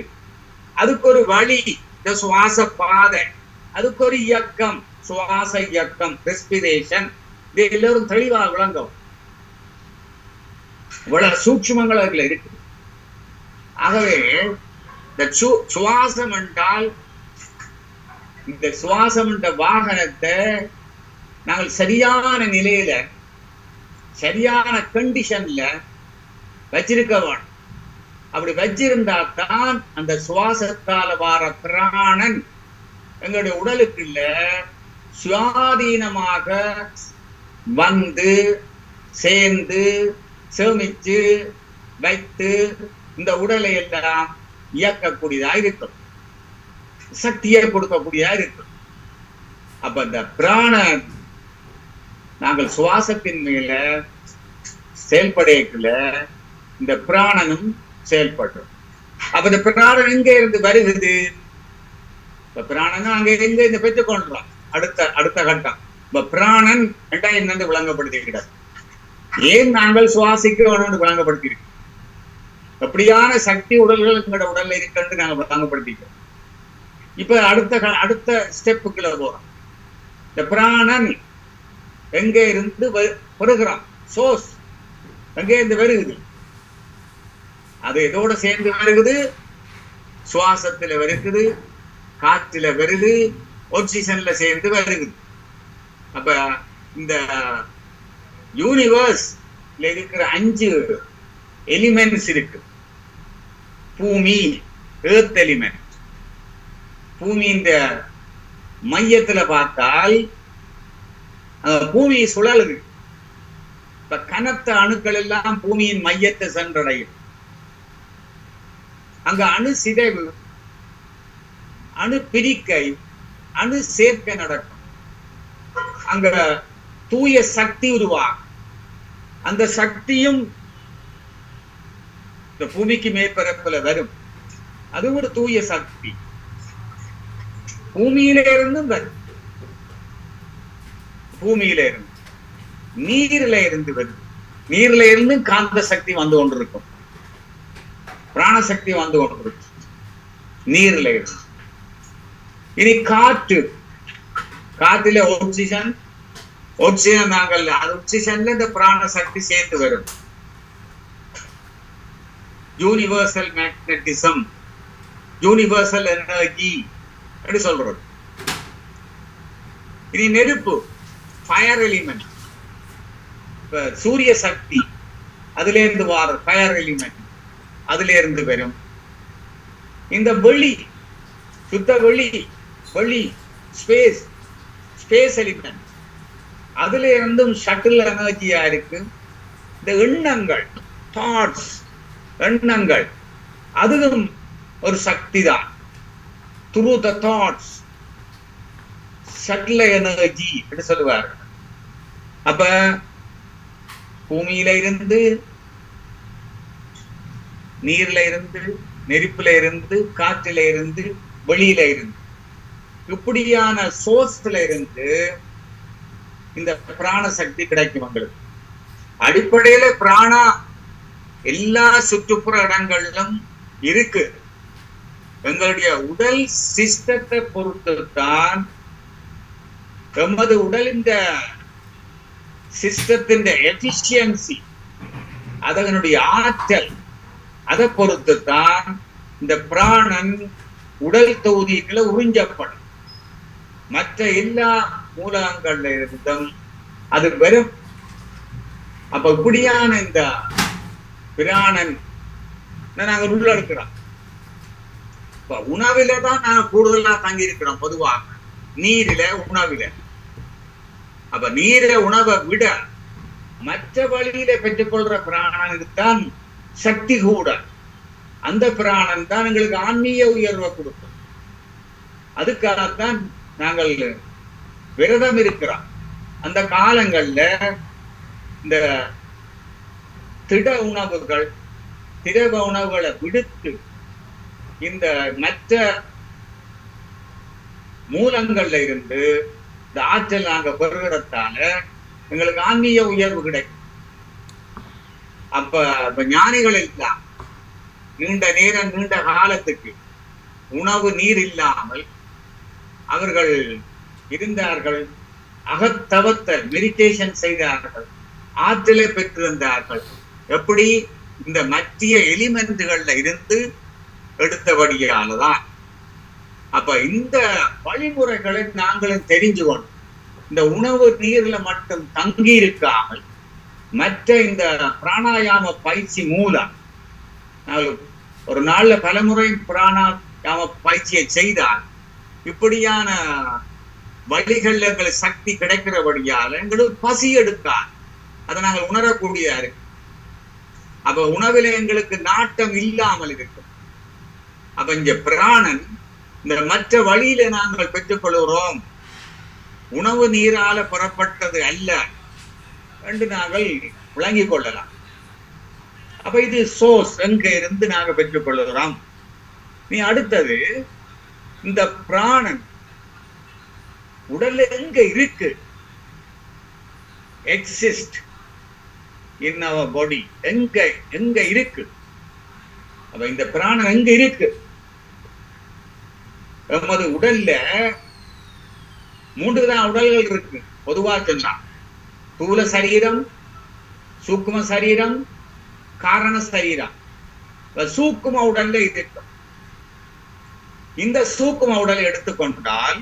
அதுக்கு ஒரு வழி இந்த சுவாச பாதை, அதுக்கு ஒரு இயக்கம் சுவாச இயக்கம், ரெஸ்பிரேஷன். இது எல்லாரும் தெளிவாக விளங்கும். இவ்வளவு சூட்சுமங்கள் அதுல இருக்கு. ஆகவே இந்த சுவாசம் என்றால், இந்த சுவாசம் என்ற வாகனத்தை நாங்கள் சரியான நிலையில சரியான கண்டிஷன்ல வச்சிருக்க வேணும். அப்படி வச்சிருந்தா தான் அந்த சுவாசத்தால வார பிராணன் எங்களுடைய உடலுக்குள்ள சுயாதீனமாக வந்து சேர்ந்து சேமிச்சு வைத்து இந்த உடலை எல்லாம் இயக்கக்கூடியதா இருக்கும், சக்தியை கொடுக்கக்கூடியதா இருக்கும். அப்ப இந்த பிராண நாங்கள் சுவாசத்தின் மேல செயல்படையக்குள்ள இந்த பிராணனும் செயல்படுறோம். அப்ப இந்த பிராணன் எங்க இருந்து வருகிறது? இப்ப பிராணன் அங்க எங்க இந்த பெற்றுக்கொள்றோம். அடுத்த கட்டம் இப்ப பிராணன் என்னென்று விளங்கப்படுத்திக்கிறார். ஏன் நாங்கள் சுவாசிக்க வேணும்னு விளங்கப்படுத்திருக்கோம். அப்படியான சக்தி உடல்கள் எங்களோட உடல்ல இருக்குன்னு நாங்க விளங்கப்படுத்திக்கிறோம். இப்ப அடுத்த ஸ்டெப்புக்குள்ள போறோம். இந்த பிராணன் எங்க இருந்து வருகிறான்? சோர்ஸ் எங்க இருந்து வருகுது? அது எதோட சேர்ந்து வருகுது? சுவாசத்துல வருகுது, காற்றுல வருது, ஆக்சிஜன்ல சேர்ந்து வருகுது. அப்ப இந்த யூனிவர்ஸ்ல இருக்கிற 5 எலிமெண்ட்ஸ் இருக்கு. பூமி, எர்த் எலிமெண்ட். பூமி இந்த மையத்துல பார்த்தால் பூமி சுழலுது. இப்ப கனத்த அணுக்கள் எல்லாம் பூமியின் மையத்தை சென்றடையும். அங்க அணு சிதைவு, அணு பிரிக்கை, அணு சேர்க்கை நடக்கும். அங்க தூய சக்தி உருவாகும். அந்த சக்தியும் இந்த பூமிக்கு மேற்பரப்புல வரும். அது ஒரு தூய சக்தி. பூமியில இருந்தும் வரும். பூமியில இருந்து, நீர்ல இருந்து வருது. நீர்ல இருந்து காந்த சக்தி வந்து கொண்டிருக்கும், பிராணசக்தி வந்து கொண்டிருக்கும் நீர்ல இருந்து. இனி காற்று, காற்றுல ஆக்சிஜன், ஆக்சிஜன் நாங்கள் ஆக்சிஜன்ல இந்த பிராண சக்தி சேர்த்து வரும். யூனிவர்சல் மேக்னட்டிசம், யூனிவர்சல் எனர்ஜி அப்படி சொல்றது. இனி நெருப்பு, ஃபயர் எலிமெண்ட். இப்ப சூரிய சக்தி அதுல இருந்து வார ஃபயர் எலிமெண்ட் அதுல இருந்து வரும். இந்த வெளி, சுத்த வெளி, வெளி ஸ்பேஸ், ஸ்பேஸ் எலிமெண்ட் அதுல இருந்தும் ஷட்டில் எனர்ஜியா இருக்கு. இந்த எண்ணங்கள், தாட்ஸ், எண்ணங்கள் அதுவும் ஒரு சக்தி தான். Through the thoughts shuttle energy என்று சொல்லுவார். அப்ப பூமியில இருந்து, நீர்ல இருந்து, நெருப்புல இருந்து, காற்றில இருந்து, வெளியில இருந்து, இப்படியான சோர்ஸ்ல இருந்து இந்த பிராண சக்தி கிடைக்கும் எங்களுக்கு. அடிப்படையில பிராணா எல்லா சுற்றுப்புற இடங்களிலும் இருக்கு. எங்களுடைய உடல் சிஸ்டத்தை பொறுத்துத்தான் எமது உடலின் சிஸ்டத்தின் எஃபிஷியன்சி, அதனுடைய ஆற்றல், அதை பொறுத்துத்தான் இந்த பிராணன் உடல் தொகுதிகளை உறிஞ்சப்படும். மற்ற எல்லா மூலகங்கள்ல இருந்தும் அது வரும். அப்ப இப்படியான இந்த பிராணன் நாங்க உள்ளெடுக்கிறோம். இப்ப உணவில தான் நாங்க கூடுதலா தங்கி இருக்கிறோம். பொதுவாக நீரில, உணவில. அப்ப நீரில உணவை விட மற்ற வழியில பெற்றுக்கொள்ற பிராணனுக்கு தான் சக்தி கூட. அந்த பிராணன் தான் எங்களுக்கு ஆன்மீக உயர்வை கொடுக்கும். அதுக்காகத்தான் நாங்கள் விரதம் இருக்கிறோம். அந்த காலங்கள்ல இந்த திட உணவுகள், திரவ உணவுகளை விடுத்து இந்த மற்ற மூலங்கள்ல இருந்து இந்த ஆற்றல் நாங்க பெறுகிறதால எங்களுக்கு ஆன்மீக உயர்வு கிடைக்கும். அப்ப ஞானிகள் எல்லாம் நீண்ட நேரம், நீண்ட காலத்துக்கு உணவு, நீர் இல்லாமல் அவர்கள் இருந்தார்கள். அகத்தவத்தல், மெடிடேஷன் செய்தார்கள், ஆற்றலை பெற்றிருந்தார்கள். எப்படி? இந்த மத்திய எலிமெண்ட்டுகள்ல இருந்து எடுத்தபடியாலதான். அப்ப இந்த வழிமுறைகளை நாங்களும் தெரிஞ்சுக்கணும். இந்த உணவு நீர்ல மட்டும் தங்கி இருக்காமல் மற்ற இந்த பிராணாயாம பயிற்சி மூலம் ஒரு நாள்ல பலமுறை பிராணாயாம பயிற்சியை செய்தால் இப்படியான வழிகள்ல எங்களுக்கு சக்தி கிடைக்கிறபடியால் எங்களுக்கு பசி எடுக்காது. அதை நாங்கள் உணரக்கூடியதா இருக்கு. அப்ப உணவில எங்களுக்கு நாட்டம் இல்லாமல் இருக்கும். அப்ப இங்க பிராணன் இந்த மற்ற வழியில நாங்கள் பெற்றுக்கொள்கிறோம், உணவு நீரால புறப்பட்டது அல்ல என்று நாங்கள் விளங்கிக் கொள்ளலாம். அப்ப இது சோர்ஸ் எங்க இருந்து நாங்க பெற்றுக்கொள்கிறோம். நீ அடுத்தது இந்த பிராணன் உடல்ல எங்க இருக்கு, எக்ஸிஸ்ட் இன் அவர் பாடி, எங்க எங்க இருக்கு. அப்ப இந்த பிராணன் எங்க இருக்கு? நமது உடல்ல 3 தான் உடல்கள் இருக்கு பொதுவா சொன்னா. ஸ்தூல சரீரம், சூக்கும சரீரம், காரண சரீரம். சூக்கும உடல்ல இருக்கு. இந்த சூக்கும உடலை எடுத்துக்கொண்டால்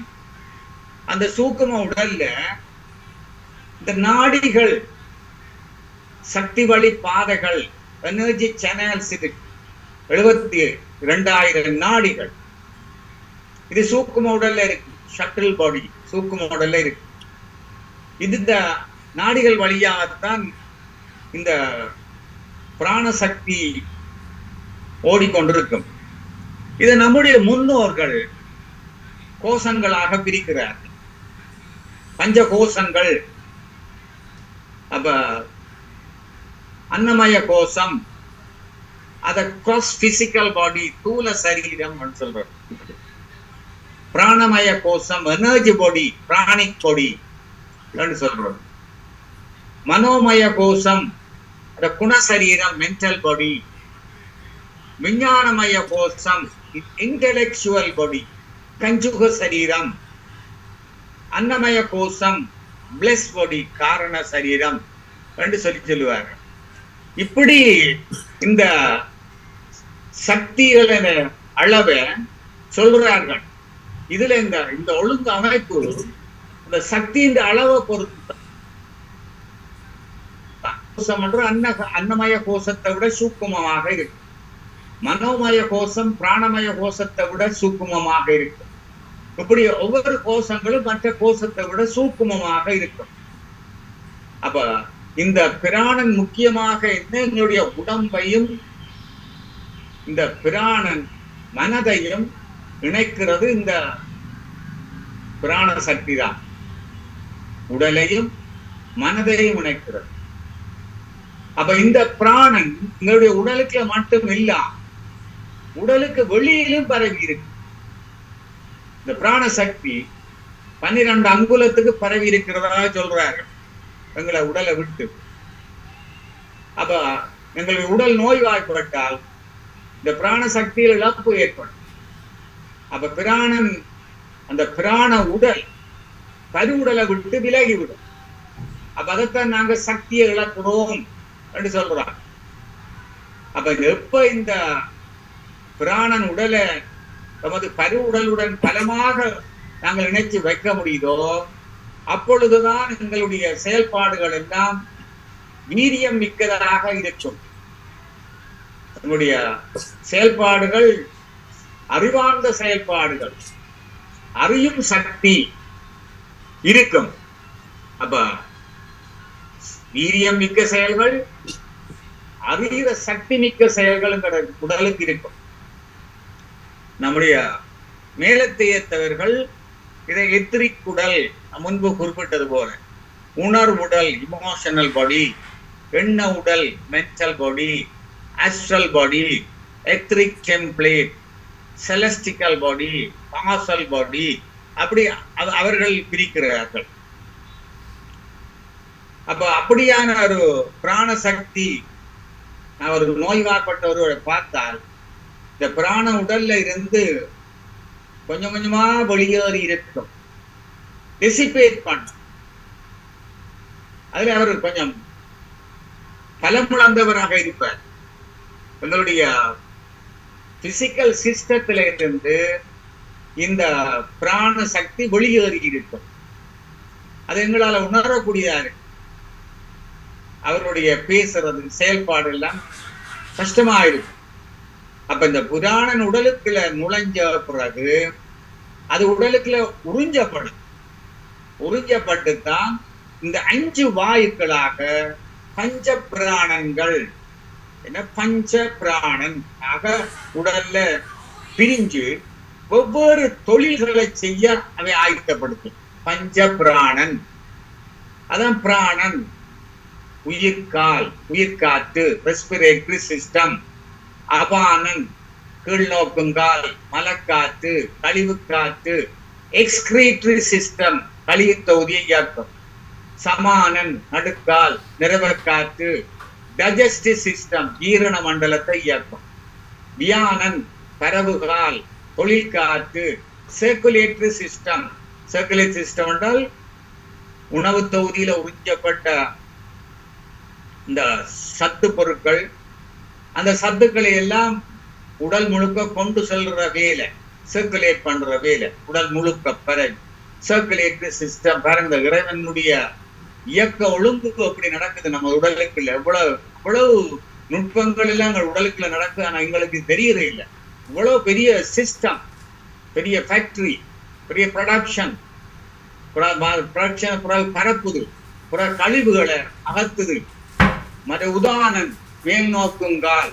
அந்த சூக்கும உடல்ல இந்த நாடிகள், சக்தி வழி பாதைகள், எனர்ஜி சேனல்ஸ் இருக்கு. 72,000 நாடிகள். இது சூக்கும உடல்ல இருக்கு. ஷட்டில் பாடி சூக்கும உடல்ல இருக்கு. இந்த நாடிகள் வழியாகத்தான் இந்த பிராணசக்தி ஓடிக்கொண்டிருக்கும். இதை நம்முடைய முன்னோர்கள் கோஷங்களாக பிரிக்கிறார்கள். பஞ்ச கோஷங்கள். அப்ப அன்னமய கோஷம், அத கிராஸ் பிசிக்கல் பாடி, தூல சரீரம் சொல்றோம். பிராணமய கோஷம் எனர்ஜி பாடி, பிராணிக் பாடி சொல்றோம். மனோமய கோஷம் குணசரீரம், மென்டல் பாடி. விஞ்ஞானமய கோஷம் இன்டெலெக்சுவல் பாடி, கஞ்சுக சரீரம். அன்னமய கோஷம் பிளஸ் பாடி, காரண சரீரம் என்று சொல்லுவாங்க. இப்படி இந்த சக்திகளின் அளவை சொல்றார்கள். இதுல இந்த ஒழுங்கு அமைப்பு இந்த சக்தியின் அளவை பொறுத்து அன்னமய கோஷத்தை விட சூக்குமமாக இருக்கு. மனோமய கோஷம் பிராணமய கோஷத்தை விட சூக்குமமாக இருக்கு. இப்படி ஒவ்வொரு கோஷங்களும் மற்ற கோஷத்தை விட சூக்குமமாக இருக்கும். அப்ப இந்த பிராணன் முக்கியமாக எங்களுடைய உடம்பையும் இந்த பிராணன் மனதையும் இணைக்கிறது. இந்த பிராண சக்தி தான் உடலையும் மனதையும் இணைக்கிறது. அப்ப இந்த பிராணன் எங்களுடைய உடலுக்கு மட்டும் இல்ல, உடலுக்கு வெளியிலும் பரவி இருக்கு. இந்த பிராண சக்தி 12 அங்குலத்துக்கு பரவி இருக்கிறதா சொல்றார்கள் எங்களை உடலை விட்டு. அப்ப எங்களுக்கு உடல் நோய்வாய்ப்பட்டால் இந்த பிராண சக்தியில் இழப்பு ஏற்படும். அப்ப பிராணன் அந்த பிராண உடல் கருவுடலை விட்டு விலகிவிடும். அப்ப அதைத்தான் நாங்க சக்தியை இழக்கிறோம் என்று சொல்றாங்க. அப்ப எப்ப இந்த பிராணன் உடலை நமது கருவுடலுடன் பலமாக நாங்கள் இணைச்சு வைக்க முடியுதோ அப்பொழுதுதான் எங்களுடைய செயல்பாடுகள் எல்லாம் வீரியம் மிக்கதாக இருக்கும். நம்முடைய செயல்பாடுகள் அறிவார்ந்த செயல்பாடுகள், அறியும் சக்தி இருக்கும். அப்ப வீரியம் மிக்க செயல்கள், அறிகிற சக்தி மிக்க செயல்கள் உடலுக்கு இருக்கும். நம்முடைய மேலத்தையத்தவர்கள் இதை எத்திரிக் உடல், முன்பு குறிப்பிட்டது போல உணர்வுடல் இமோஷனல் பாடி, எண்ண உடல் mental body, astral body, etheric template, celestial body, causal body, அப்படி அவர்கள் பிரிக்கிறார்கள். அப்ப அப்படியான ஒரு பிராண சக்தி ஒரு நோய்வாய்ப்பட்டவர்களை பார்த்தால் இந்த பிராண உடல்ல இருந்து கொஞ்சம் கொஞ்சமா வெளியேறி இருக்கும், டிசிபேட் பண்ண. அதுல அவர் கொஞ்சம் பலமுழந்தவராக இருப்பார். எங்களுடைய பிசிக்கல் சிஸ்டத்துல இருந்து இந்த பிராண சக்தி வெளியேறி இருக்கும். அது எங்களால உணரக்கூடியதா இருக்கு. அவருடைய பேசுறது செயல்பாடு எல்லாம் கஷ்டமா இருக்கும். அப்ப இந்த புராணன் உடலுக்குள்ள நுழைஞ்ச பிறகு அது உடலுக்குள்ள உறிஞ்சப்பட்டுத்தான் இந்த 5 வாயுக்களாக பஞ்ச பிராணங்கள் என்ன பஞ்ச பிராணன் ஆக உடல்ல பிரிஞ்சு ஒவ்வொரு தொழில்களை செய்ய அவை ஆயத்தப்படுத்தும். பஞ்ச பிராணன் அதான் பிராணன், உயிர்காற்று ரெஸ்பிரேட்டரி சிஸ்டம், அபானன் கீழ் நோக்குங்கால் மலக்காற்று கழிவு காற்று, எக்ஸ்கிரீட்டரி சிஸ்டம் கழிவு தொகுதியை இயக்கும், சமானன் நடுக்கால் நிறவக்காற்று டைஜஸ்டிவ் சிஸ்டம் ஜீரண மண்டலத்தை இயக்கும், வியானன் பரவுகால் தொழிற்காற்று சர்க்குலேட்டரி சிஸ்டம் என்றால் உணவு தொகுதியில உறிஞ்சப்பட்ட இந்த சத்து பொருட்கள், அந்த சத்துக்களை எல்லாம் உடல் முழுக்க கொண்டு செல்ற வேலை, சர்க்குலேட் பண்ற வேலை உடல் முழுக்க பரவி சர்க்குலேட்டரி சிஸ்டம். பாருங்க இறைவனுடைய இயக்க ஒழுங்கு அப்படி நடக்குது நம்ம உடலுக்குள்ள. எவ்வளவு நுட்பங்கள் எல்லாம் எங்கள் உடலுக்குள்ள நடக்குது, ஆனா எங்களுக்கு தெரியறே இல்லை. இவ்வளவு பெரிய சிஸ்டம், பெரிய ஃபேக்டரி, பெரிய ப்ரொடக்ஷன் பரப்புது, கழிவுகளை அகத்துது. மற்ற உதாரணம் மேல் நோக்குங்கால்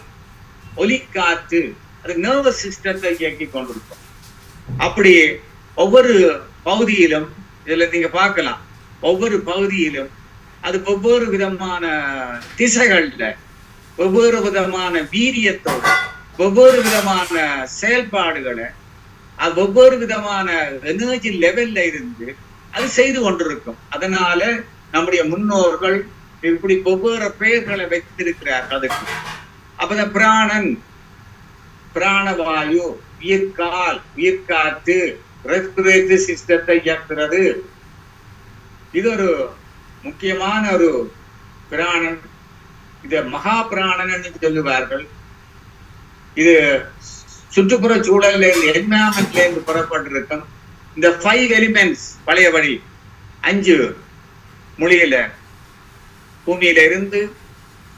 ஒலிக்காற்று, அது நர்வஸ் சிஸ்டத்தை இயக்கி கொண்டிருக்கும். அப்படி ஒவ்வொரு பகுதியிலும் இதுல நீங்க பார்க்கலாம், ஒவ்வொரு பகுதியிலும் அது ஒவ்வொரு விதமான திசைகள்ல ஒவ்வொரு விதமான வீரியத்தோடு ஒவ்வொரு விதமான செயல்பாடுகளை அது ஒவ்வொரு விதமான எனர்ஜி லெவல்ல இருந்து அது செய்து கொண்டிருக்கும். அதனால நம்முடைய முன்னோர்கள் இப்படி ஒவ்வொரு பெயர்களை வைத்திருக்கிறார்கள் அதுக்கு. அப்ப பிராணன், பிராணவாயு, உயிர்காற்று ரெஸ்பிரேட்டரி சிஸ்டத்தை இயக்குறது. இது ஒரு முக்கியமான ஒரு பிராணன். இத மகா பிராணன் சொல்லுவார்கள். இது சுற்றுப்புற சூழல்ல இருந்து என்விரான்மெண்ட்ல இருந்து புறப்பட்டிருக்கும். இந்த 5 எலிமெண்ட்ஸ் பழையபடி 5 மொழியில, பூமியில இருந்து,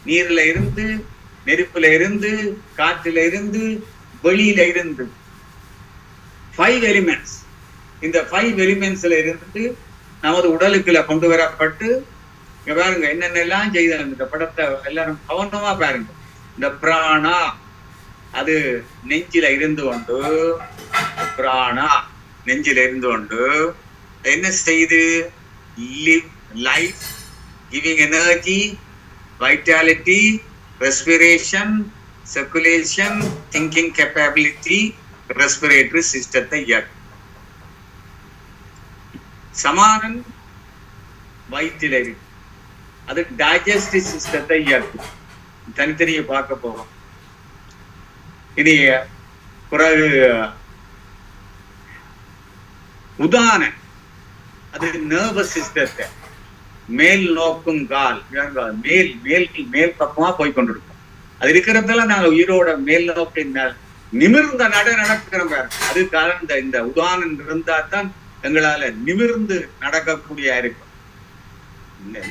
நீர்ல இருந்து, நெருப்புல இருந்து, காற்றுல இருந்து, வெளியில இருந்து 5 எலிமெண்ட்ஸ். இந்த 5 எலிமெண்ட்ஸ்ல இருந்து நமது உடலுக்குள்ள கொண்டு வரப்பட்டு இங்க பாருங்க என்னென்னலாம் செய்த இந்த படத்தை எல்லாரும் கவனமா பாருங்க. இந்த பிராணா அது நெஞ்சில இருந்து கொண்டு, பிராணா நெஞ்சில இருந்து கொண்டு என்ன செய்து live life, giving energy, vitality, respiration, circulation, thinking capability, respiratory சிஸ்டத்தை இயக்கும். சமானன் வயிற்றில இருக்கு, அது டைஜஸ்டிவ் சிஸ்டத்தை இயக்கும். தனித்தனியை பார்க்க போறோம். இனி பிறகு உதான அது நர்வஸ் சிஸ்டத்தை மேல் நோக்கும் கால், மேல் பக்கமா போய் கொண்டிருக்கும். அது இருக்கிறதெல்லாம் நாங்க உயிரோட மேல் நோக்கி நிமிர்ந்த நடக்கிறோம். அது காரணம் இந்த உதாரணம் இருந்தா தான் எங்களால நிமிர்ந்து நடக்கக்கூடிய இருக்கும்.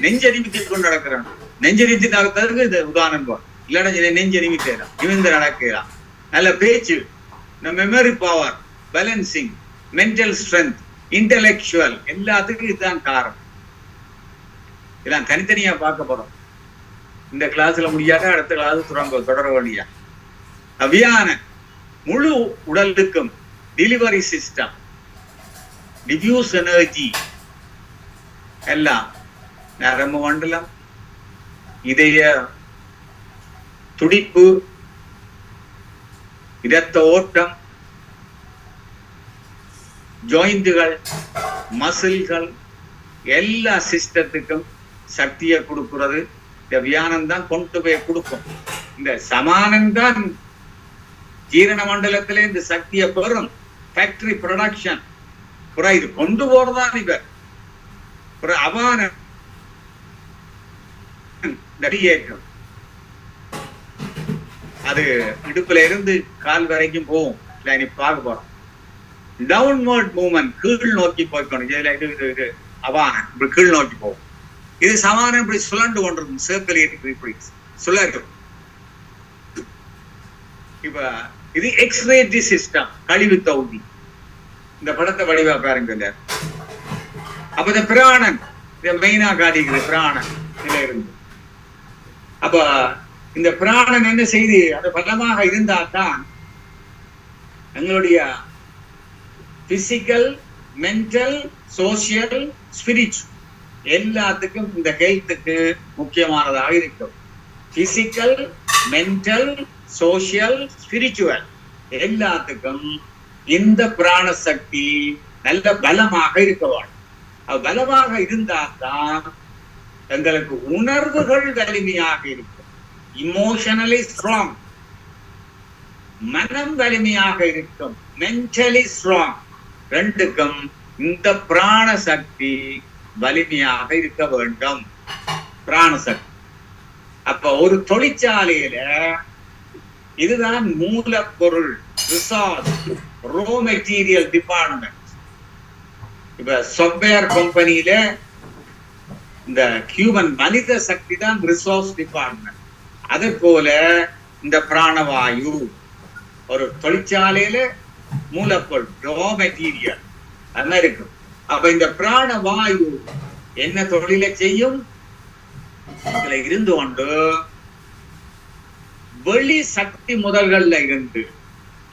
நெஞ்சறிவித்து கொண்டு நடக்கிறோம். நெஞ்சறிவித்து நடக்கிறதுக்கு இது உதாரணம் போம். இல்லைன்னா நெஞ்சறிவிக்கலாம், நிமிர்ந்து நடக்கலாம். நல்ல பேச்சு, memory power, balancing, mental strength, intellectual, எல்லாத்துக்கும் இதுதான் காரணம். இதெல்லாம் தனித்தனியா பார்க்க போறோம். இந்த கிளாஸ்ல முடியாத அடுத்த கிளாஸ் தொடர வழியா. அவியான முழு உடலுக்கும் டெலிவரி சிஸ்டம், டிஃப்யூஸ் எனர்ஜி எல்லாம், நரம்பு மண்டலம், இதய துடிப்பு, இரத்த ஓட்டம், ஜாயிண்டுகள், மசில்கள், எல்லா சிஸ்டத்துக்கும் சக்தியை கொடுக்கிறது இந்த வியானம் தான் கொண்டு போய் கொடுக்கும். இந்த சமானம் தான் ஜீரண மண்டலத்திலே இந்த சக்தியை பெறும். ஃபேக்டரி ப்ரொடக்ஷன் இது கொண்டு போறதான் இவர் அவான நடிகேற்றம். அது இடுப்புல இருந்து கால் வரைக்கும் போகும். நீ பார்க்க போறோம். டவுன்வர்ட் மூவ்மெண்ட், கீழ் நோக்கி போய்க்கணும். அவான கீழ் நோக்கி போகும். இது சமானம் இப்படி சுழண்டு கொண்டிருக்கும், சர்க்குலேட் இப்படி சுழலும். இப்ப இது எக்ஸ்ரேஜி சிஸ்டம், கழிவு தொகுதி. இந்த படத்தை வடிவா பாருங்க. அப்ப இந்த பிராணன் மெயினா காட்டிக்கிற பிராணன் இருந்து, அப்ப இந்த பிராணன் என்ன செய்து அது பலமாக இருந்தால்தான் எங்களுடைய பிசிக்கல், மென்டல், சோசியல், ஸ்பிரிச்சுவல் எல்லாத்துக்கும் இந்த ஹெல்த்துக்கு முக்கியமானதாக இருக்கும். பிசிக்கல், மென்டல், சோசியல், ஸ்பிரிச்சுவல் எல்லாத்துக்கும் இந்த பிராண சக்தி நல்ல பலமாக இருக்க வேண்டும். பலமாக இருந்தால்தான் எங்களுக்கு உணர்வுகள் வலிமையாக இருக்கும். இமோஷனலி ஸ்ட்ராங், மனம் வலிமையாக இருக்கும். மென்டலி ஸ்ட்ராங், ரெண்டுக்கும் இந்த பிராண சக்தி வலிமையாக இருக்க வேண்டும். பிராண சக்தி. அப்ப ஒரு தொழிற்சாலையில இதுதான் மூலப்பொருள், ரிசோர்ஸ், ரோ மெட்டீரியல் டிபார்ட்மெண்ட். இப்ப சாஃப்ட்வேர் கம்பெனியில இந்த ஹியூமன் மனித சக்தி தான் ரிசோர்ஸ் டிபார்ட்மெண்ட். அதே போல இந்த பிராணவாயு ஒரு தொழிற்சாலையில மூலப்பொருள், ரோ மெட்டீரியல் அது இருக்கும். அப்ப இந்த பிராணவாயு என்ன தொழிலை செய்யும்? இதுல இருந்து கொண்டு வெளி சக்தி முதல்கள்ல இருந்து,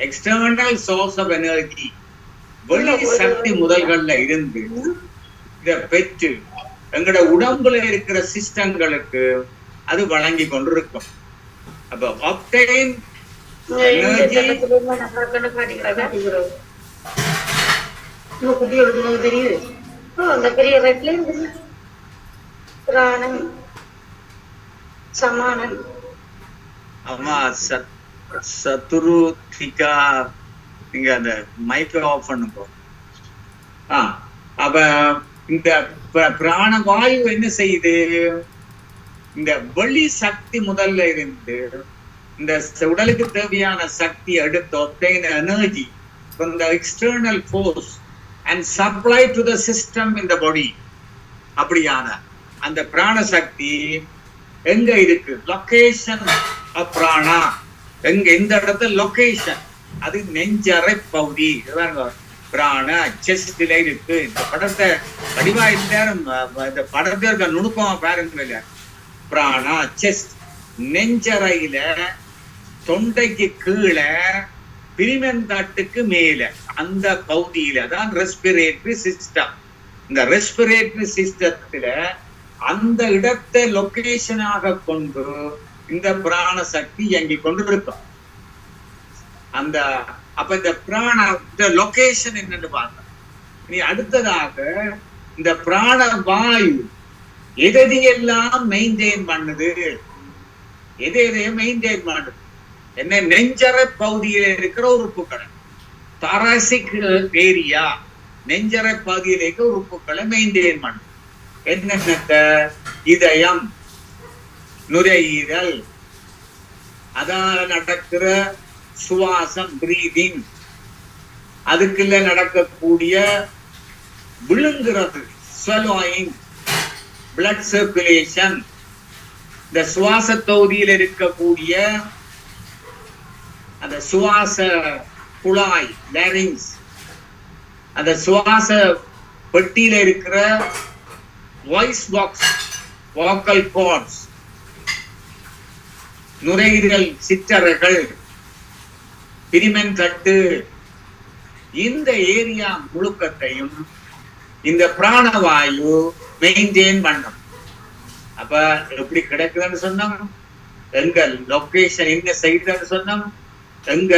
எக்ஸ்டர்னல் சோர்ஸ் ஆஃப் எனர்ஜி, வெளி சக்தி முதல்கள்ல இருந்து இத பெற்று எங்கட உடம்புல இருக்கிற சிஸ்டங்களுக்கு அது வழங்கி கொண்டிருக்கும். அப்ப ஆப்டைன் எனர்ஜி சமானம். அம்மா சத்துருதிகா, நீங்க அந்த மைக் ஆஃப் பண்ணுங்க. அப்ப இந்த பிராணவாயு என்ன செய்யுது? இந்த வெளி சக்தி முதல்ல இருந்து இந்த உடலுக்கு தேவையான சக்தி எடுத்து obtain energy from the external force and supply to the system in the body. அப்படியான அந்த பிராண சக்தி எங்க இருக்கு? லொகேஷன் ஆஃப் பிராணா எங்க, இந்த இடத்துல லொகேஷன் அது நெஞ்சறை பகுதி. பிராண செஸ்ட்ல இருக்கு. இந்த படத்தை வடிவா இந்த படத்தை இருக்க நுணுக்கமா பாருங்க. பிராணா செஸ்ட், நெஞ்சறையில தொண்டைக்கு கீழே பிரிமென்தாட்டுக்கு மேல அந்த பகுதியில தான் ரெஸ்பிரேட்டரி சிஸ்டம். இந்த ரெஸ்பிரேட்டரி சிஸ்டத்துல அந்த இடத்தை லொகேஷனாக கொண்டு இந்த பிராண சக்தி இயங்கி கொண்டு இருக்கும். அந்த அப்ப இந்த பிராண லொகேஷன் என்னன்னு பார்க்க, நீ அடுத்ததாக இந்த பிராண வாயு எதையெல்லாம் மெயின்டைன் பண்ணுது, எதையும் மெயின்டைன் பண்ணுது என்ன? நெஞ்சறை பகுதியில இருக்கிற உறுப்புகளை, தாராசிக் ஏரியா, நெஞ்சறை பகுதியில இருக்கிற உறுப்புகளை மெயின்டைன் பண்ணுது. என்னென்ன? இதயம், நுரையீரல், அதால நடக்கிற சுவாசம், பிரீதிங், அதுக்குள்ள நடக்கக்கூடிய விழுங்குறது, swallowing, blood circulation, இந்த சுவாச தொகுதியில் இருக்கக்கூடிய அந்த சுவாச குழாய், லாரிங்ஸ், அந்த சுவாச பெட்டியில இருக்கிற வாய்ஸ் பாக்ஸ், வாக்கல் கார்ட்ஸ், நுரையீரல் சிற்றறைகள், பிரிமென் தட்டு, இந்த ஏரியா முழுக்கத்தையும் இந்த பிராணவாயு மெயின்டைன் பண்ணும். அப்ப எப்படி கிடைக்குதுன்னு சொன்னோம்? எங்க லொகேஷன் என்ன செய்யுதுன்னு சொன்னோம்? எங்க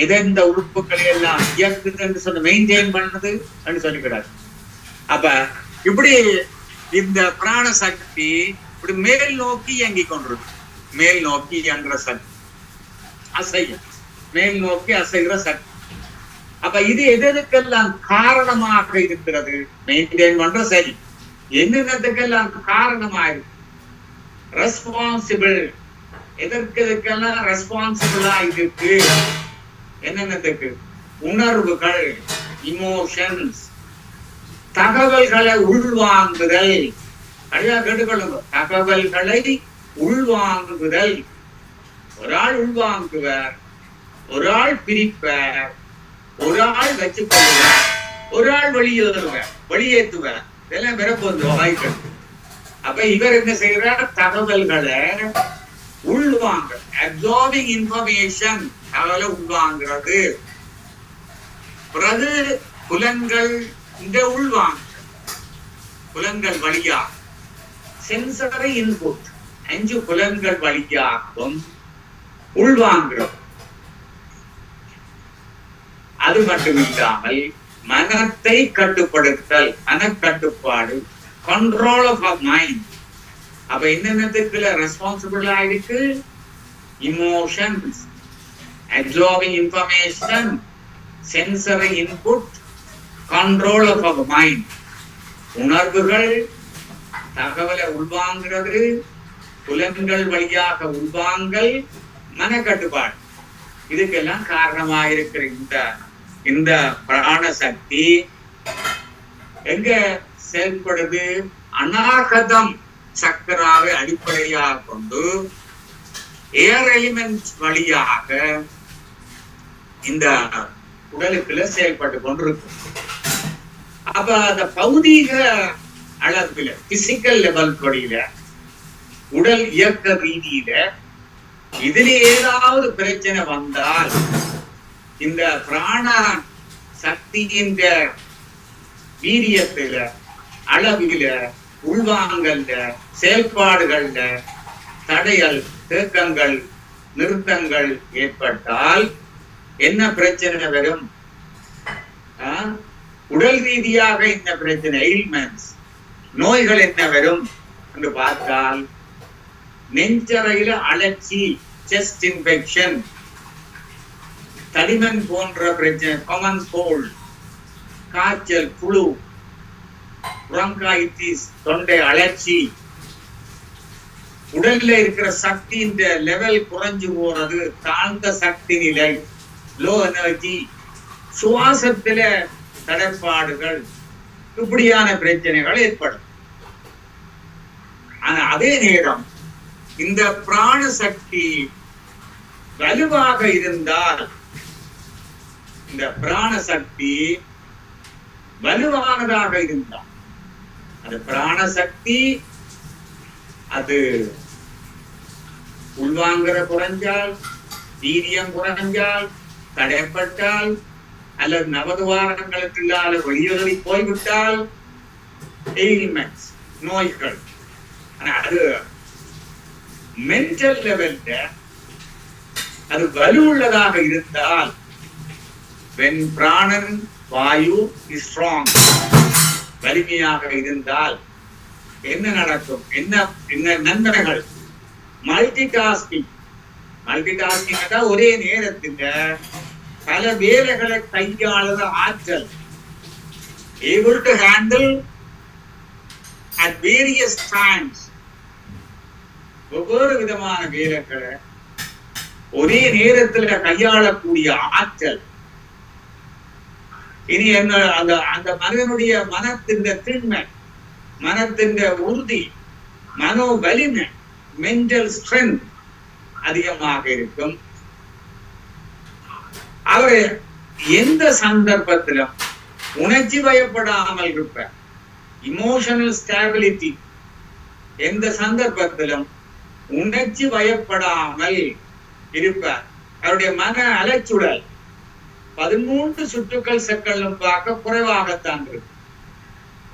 எதெந்த உறுப்புகளை எல்லாம் இயக்குதுன்னு சொன்ன மெயின்டைன் பண்றது சொல்லிக்கிறார். அப்ப இப்படி இந்த பிராண சக்தி இப்படி மேல் நோக்கி இயங்கி கொண்டிருக்கு. மேல் நோக்கி இயங்குற சக்தி, அசையும், மேல் நோக்கி அசைகிற சக்தி. அப்ப இது எதற்கெல்லாம் காரணமாக இருக்கிறது? மெயின்டைன் பண்ற சரி, என்னென்னதுக்கெல்லாம் காரணமா இருக்கு? ரெஸ்பான்சிபிள், எதற்கெல்லாம் ரெஸ்பான்சிபிளா இருக்கு? என்னென்னதுக்கு? உணர்வுகள், இமோஷன்ஸ், தகவல்களை உள்வாங்குதல், அடியா கேட்டுக்கொள்ளுங்க. தகவல்களை உள்வாங்குதல். ஒரு ஆள் உள்வாங்குவார், ஒரு ஆள் பிரிப்பார், ஒரு ஆள் வச்சுக் கொள்வார், ஒரு ஆள் வெளியேற்றுவார். இதெல்லாம் பெறப்போகுது வாய்க்கள். அப்ப இவர் என்ன செய்யறார்? தகவல்களை உள்வாங்க, அப்சார்பிங் இன்ஃபர்மேஷன், தகவலை உள்வாங்கிறது. பிறகு புலன்கள் இந்த உள்வாங்க, புலன்கள் வழியா சென்சரி இன்புட், 5 புலன்கள் வழியாகவும் உள்வாங்கிறோம். அது மட்டும் இல்லாமல் மனத்தை கட்டுப்படுத்தல், மனக்கட்டுப்பாடு, கண்ட்ரோல் ஆஃப் அவர் மைண்ட். அப்ப என்னென்னத்துக்குள்ள ரெஸ்பான்சிபிளா இருக்கு? Emotions, absorbing information, sensory input, control of our mind. உணர்வுகள், தகவலை உள்வாங்கிறது, புலன்கள் வழியாக உள்வாங்கல், மனக்கட்டுப்பாடு. இதுக்கெல்லாம் காரணமாயிருக்கிற இந்த பிராண சக்தி எங்க செயல்படுது? அநாகதம் சக்கராவை அடிப்படையாக கொண்டு ஏர் எலிமெண்ட் வழியாக இந்த உடலுக்குள்ள செயல்பட்டு கொண்டிருக்கும். அப்ப அந்த பௌதீக அளவுல, பிசிக்கல் லெவல் படியில, உடல் இயக்க ரீதியில இதுல ஏதாவது பிரச்சனை வந்தால் இந்த பிராண சக்தியின் வீரியத்துல, அளவில, உள்வாங்கல்ல, செயல்பாடுகள்ல தடைகள், தேக்கங்கள், நிறுத்தங்கள் ஏற்பட்டால் என்ன பிரச்சனை வரும்? உடல் ரீதியாக என்ன பிரச்சனை, எயில்மெண்ட்ஸ், நோய்கள் என்ன வரும் என்று பார்த்தால், நெஞ்சறையில அலர்ச்சி, செஸ்ட் இன்ஃபெக்ஷன், தடிமன் போன்ற பிரச்சனை, காமன் கோல்ட், காய்ச்சல், புழு, பிராங்கைட்டிஸ், தொண்டை அலர்ச்சி, உடல்ல இருக்கிற சக்தியின் லெவல் குறைஞ்சு போறது, தாழ்ந்த சக்தி நிலை, லோ எனர்ஜி, சுவாசத்தில தடைப்பாடுகள், இப்படியான பிரச்சனைகள் ஏற்படும். ஆனா அதே நேரம் இந்த பிராண சக்தி வலுவாக இருந்தால், இந்த பிராண சக்தி வலுவானதாக இருந்தால், அது பிராண சக்தி அது உள்வாங்கிற குறைஞ்சால், வீரியம் குறைஞ்சால், தடைப்பட்டால், அல்லது நவதுவாரங்களுக்கு இல்லாத வெளியேறி போய்விட்டால் எயில்மெண்ட்ஸ், நோய்கள். ஆனா அது மென்டல் லெவல்ல அது வலுவுள்ளதாக இருந்தால், when பிராணன் வாயு is strong, வலிமையாக இருந்தால் என்ன நடக்கும்? என்ன நன்மைகள்? Multi tasking. மல்டி டாஸ்கிங் ஒரே நேரத்தில் பல வேலைகளை கையாளுற ஆற்றல், able to handle at various times, ஒவ்வொரு விதமான வேலைகளை ஒரே நேரத்துல கையாளக்கூடிய ஆற்றல். இனி என்ன அந்த மனிதனுடைய மனத்தின் திண்மை, மனத்தின் உறுதி, மனோ வலிமை, மென்டல் ஸ்ட்ரென்த் அதிகமாக இருக்கும். அவர் எந்த சந்தர்ப்பத்திலும் உணர்ச்சி வயப்படாமல் இருப்பார். இமோஷனல் ஸ்டேபிலிட்டி, எந்த சந்தர்ப்பத்திலும் உணர்ச்சி வயப்படாமல் இருப்பார். அவருடைய மன அலைச்சுடல் 13 சுற்றுக்கள் செக்களும் பார்க்க குறைவாகத்தான் இருக்கு.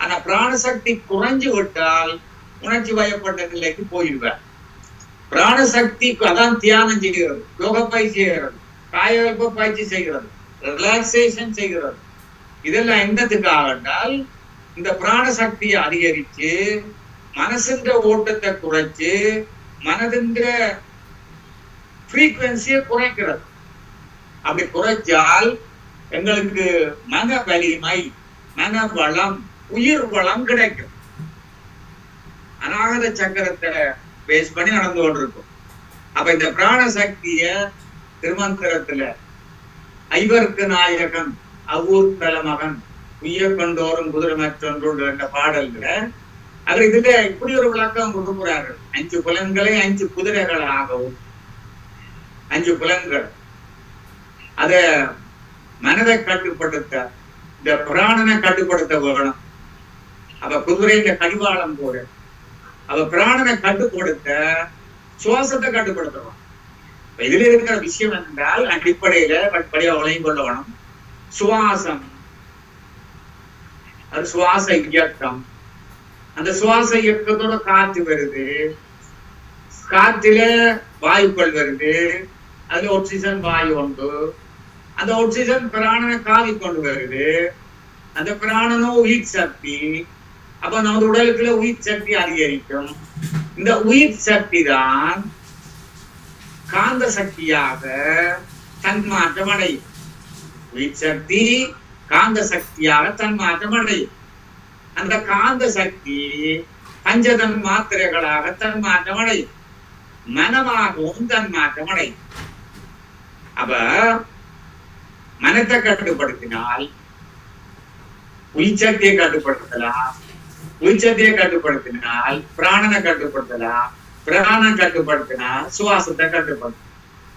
ஆனா பிராணசக்தி குறைஞ்சு விட்டால் உணர்ச்சி வயப்பட்ட நிலைக்கு போயிடுவார். பிராணசக்திக்கு அதான் தியானம் செய்கிறது, யோக பயிற்சி செய்கிறது, காயகல்ப பயிற்சி செய்கிறது, ரிலாக்ஸேஷன் செய்கிறது. இதெல்லாம் என்னத்துக்காக என்றால், இந்த பிராணசக்தியை அதிகரிச்சு மனசுன்ற ஓட்டத்தை குறைச்சு மனதின்ற ஃப்ரீக்வன்சியை குறைக்கிறது. அப்படி குறைச்சால் எங்களுக்கு மன வலிமை, மன வளம், உயிர் வளம் கிடைக்கும். அநாகத சக்கரத்தை பேஸ் பண்ணி நடந்து கொண்டிருக்கும். அப்ப இந்த பிராண சக்திய திருமந்திரத்துல ஐவர்க்கு நாயகன் அவ்வூர் தலமகன் உய்ய கொண்டோரும் குதிரை மற்றொன்று என்ற பாடல்ல அது இதுல இப்படி ஒரு விளக்கம் கொடுக்கிறார்கள். 5 புலன்களை 5 குதிரைகளாகவும், 5 புலன்கள் அத மனதை கட்டுப்படுத்த, இந்த பிராணனை கட்டுப்படுத்த வேணும். அவ குதிரையில கடிவாளம் போட, அவ பிராணனை கட்டுப்படுத்த சுவாசத்தை கட்டுப்படுத்தணும். இதுல இருக்கிற விஷயம் என்றால் அடிப்படையில படிப்படியா விளையும் கொள்ள வேணும். சுவாசம், அது சுவாச இயக்கம். அந்த சுவாச இயக்கத்தோட காற்று வருது, காற்றில வாயுக்கள் வருது, அதுல ஆக்சிஜன் வாயு உண்டு. அந்த ஆக்சிஜன் பிராணனை காவி கொண்டு வருது. அந்த பிராணனும் உயிர் சக்தி. அப்ப நமது உடலுக்குள்ள உயிர் சக்தி அதிகரிக்கும். இந்த உயிர் சக்தி தான் காந்த சக்தியாக தன்மாற்றம் அடையும். உயிர் சக்தி காந்த சக்தியாக தன்மாற்றம் அடையும். அந்த காந்த சக்தி பஞ்சதன் மாத்திரைகளாக தன்மாற்றம் அடையும். மனமாகவும் தன்மாற்றம் அடையும். அப்ப மனத்தை கட்டுப்படுத்தினால் உயிர் சக்தியை கட்டுப்படுத்தலாம். உயிர் சக்தியை கட்டுப்படுத்தினால் பிராணனை கட்டுப்படுத்தலாம். பிராணம் கட்டுப்படுத்தினால் சுவாசத்தை கட்டுப்படுத்தலாம்.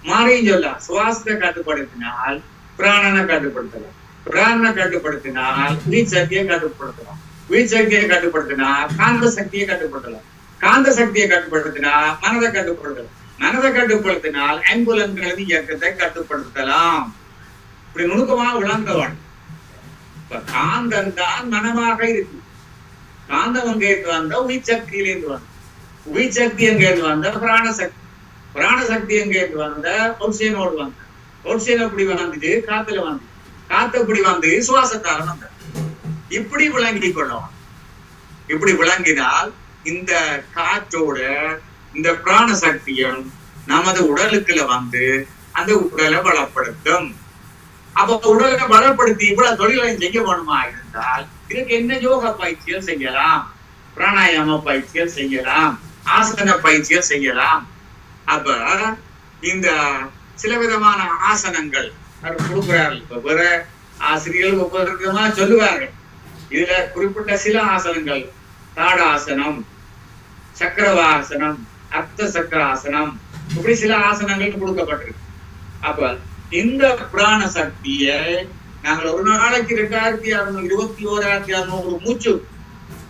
மாறியும் சொல்லலாம், சுவாசத்தை கட்டுப்படுத்தினால் பிராணனை கட்டுப்படுத்தலாம். பிராணனை கட்டுப்படுத்தினால் உயிர் சக்தியை கட்டுப்படுத்தலாம். உயிர் சக்தியை கட்டுப்படுத்தினால் காந்த சக்தியை கட்டுப்படுத்தலாம். காந்த சக்தியை கட்டுப்படுத்தினால் மனதை கட்டுப்படுத்தலாம். மனதை கட்டுப்படுத்தினால் ஐம்புலன்களது இயக்கத்தை கட்டுப்படுத்தலாம். இப்படி நுணுக்கமாக விளங்க வேண்டும். இப்ப காந்தம் தான் மனமாக இருக்கு. காந்தம் எங்க இருந்து வந்தா உயிர் சக்தியிலிருந்து வந்த, உயிர் சக்தி எங்க இருந்து வந்த பிராணசக்தி, பிராணசக்தி எங்க இருந்து வந்த ஆக்சிஜனோடு வந்த, ஆக்சிஜன் எப்படி வந்துட்டு காத்துல வந்து, காத்து எப்படி வந்து சுவாசத்தால வந்த. இப்படி விளங்கி கொள்ளலாம். இப்படி விளங்கினால் இந்த காற்றோட இந்த பிராணசக்தியும் நமது உடலுக்குள்ள வந்து அந்த உடலை பலப்படுத்தும். அப்ப உடலை பலப்படுத்தி இவ்வளவு தொழிலையும் செய்ய வேணுமா இருந்தால் இதுக்கு என்ன யோக பயிற்சிகள் செய்யலாம், பிராணாயாம பயிற்சிகள் செய்யலாம், ஆசன பயிற்சிகள் செய்யலாம். அப்ப இந்த சில விதமான ஆசனங்கள் கொடுக்கிறார்கள். இப்ப வேற ஆசிரியர்கள் ஒவ்வொரு விதமா சொல்லுவார்கள். இதுல குறிப்பிட்ட சில ஆசனங்கள், தாடாசனம், சக்கரவாசனம், அர்த்த சக்கராசனம், இப்படி சில ஆசனங்கள் கொடுக்கப்பட்டிருக்கு. அப்ப இந்த பிராண சக்தியை நாங்கள் ஒரு நாளைக்கு 21,600 மூச்சு,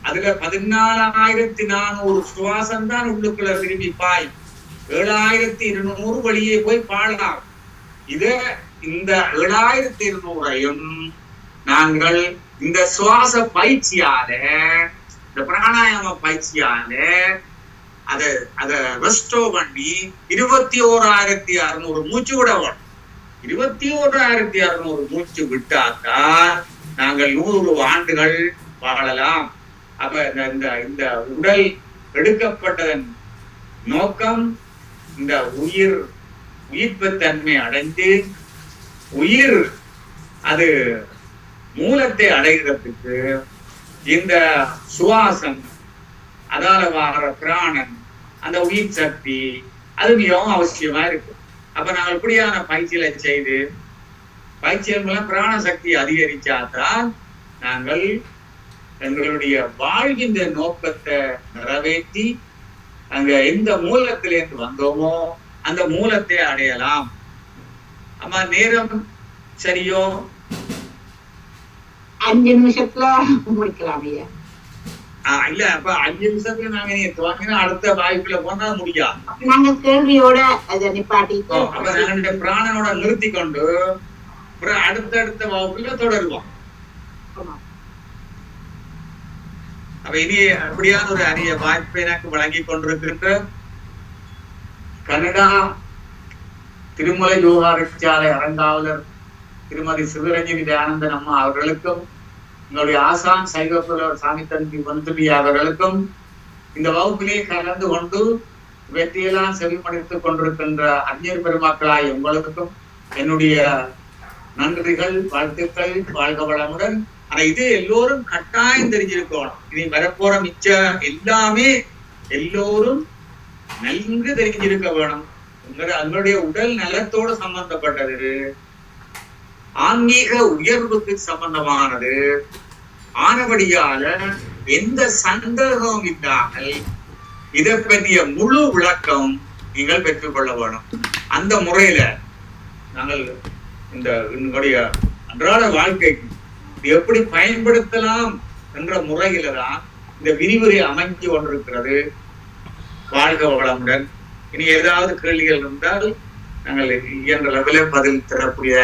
அதுல 14,400 சுவாசம் தான் உள்ளுக்குள்ள விரும்பி பாய், 7,200 வெளியே போய் பாடலாம். இத இந்த 7,200ஐயும் நாங்கள் இந்த சுவாச பயிற்சியால, இந்த பிராணாயாம பயிற்சியால அத ரெஸ்டோ பண்ணி 21,600 மூச்சு விட வேணும். 21,600 மூச்சு விட்டாதான் நாங்கள் 100 ஆண்டுகள் வாழலாம். அப்ப இந்த உடல் எடுக்கப்பட்டதன் நோக்கம் இந்த உயிர்ப்பு தன்மை அடைந்து உயிர் அது மூலத்தை அடைகிறதுக்கு இந்த சுவாசம், அதால வார பிராணன், அந்த உயிர் சக்தி அது மிகவும் அவசியமா இருக்கு. அப்ப நாங்கள் இப்படியான பயிற்சிகளை செய்து பயிற்சியின் மூலம் பிராண சக்தி அதிகரிச்சாதான் நாங்கள் எங்களுடைய வாழ்கின்ற நோக்கத்தை நிறைவேற்றி அங்க எந்த மூலத்திலிருந்து வந்தோமோ அந்த மூலத்தை அடையலாம். ஆமா, நேரம் சரியோ? 5 நிமிஷத்துல முடிக்கலாம் ஐயா. இல்ல, அப்ப 5 நிமிஷத்துல நாங்க நீங்க துவங்கினா அடுத்த வாய்ப்புல போனா முடியாது. நாங்க கேள்வியோட அதை நிப்பாட்டிட்டு அப்ப நாங்க பிராணனோட நிறுத்தி கொண்டு அடுத்தடுத்த வகுப்புல தொடருவோம். அப்ப இனி அப்படியான ஒரு அரிய வாய்ப்பை எனக்கு வழங்கி கொண்டிருக்கின்ற கனடா திருமலை யோகாச்சாலை அரங்காவலர் திருமதி சிவரஞ்சனி தயானந்தன் அம்மா அவர்களுக்கும், எங்களுடைய ஆசான் சைவப்புலவர் சாமி தம்பி வந்துபி அவர்களுக்கும், இந்த வகுப்பிலே கலந்து கொண்டு வெற்றியெல்லாம் செவிமடித்துக் கொண்டிருக்கின்ற அறிஞர் பெருமக்களாய் உங்களுக்கும் என்னுடைய நன்றிகள், வாழ்த்துக்கள். வாழ்க வளமுடன். ஆனா இது எல்லோரும் கட்டாயம் தெரிஞ்சிருக்கணும். இனி வரப்போற மிச்ச எல்லாமே எல்லோரும் நன்கு தெரிஞ்சிருக்க வேணும். அதனுடைய உடல் நலத்தோடு சம்பந்தப்பட்டது, ஆன்மீக உயர்வுக்கு சம்பந்தமானது ஆனபடியால எந்த சந்தேகமும் இல்லாமல் இதை பற்றிய முழு விளக்கம் நீங்கள் பெற்றுக்கொள்ள வேணும். அந்த முறையில நாங்கள் இந்த என்னுடைய அன்றாட வாழ்க்கைக்கு எப்படி பயன்படுத்தலாம் என்ற முறையில தான் இந்த விரிவுரை அமைஞ்சு கொண்டிருக்கிறது. வாழ்க வளமுடன். இனி ஏதாவது கேள்விகள் இருந்தால் நாங்கள் இயன்ற அளவில் பதில் தரக்கூடிய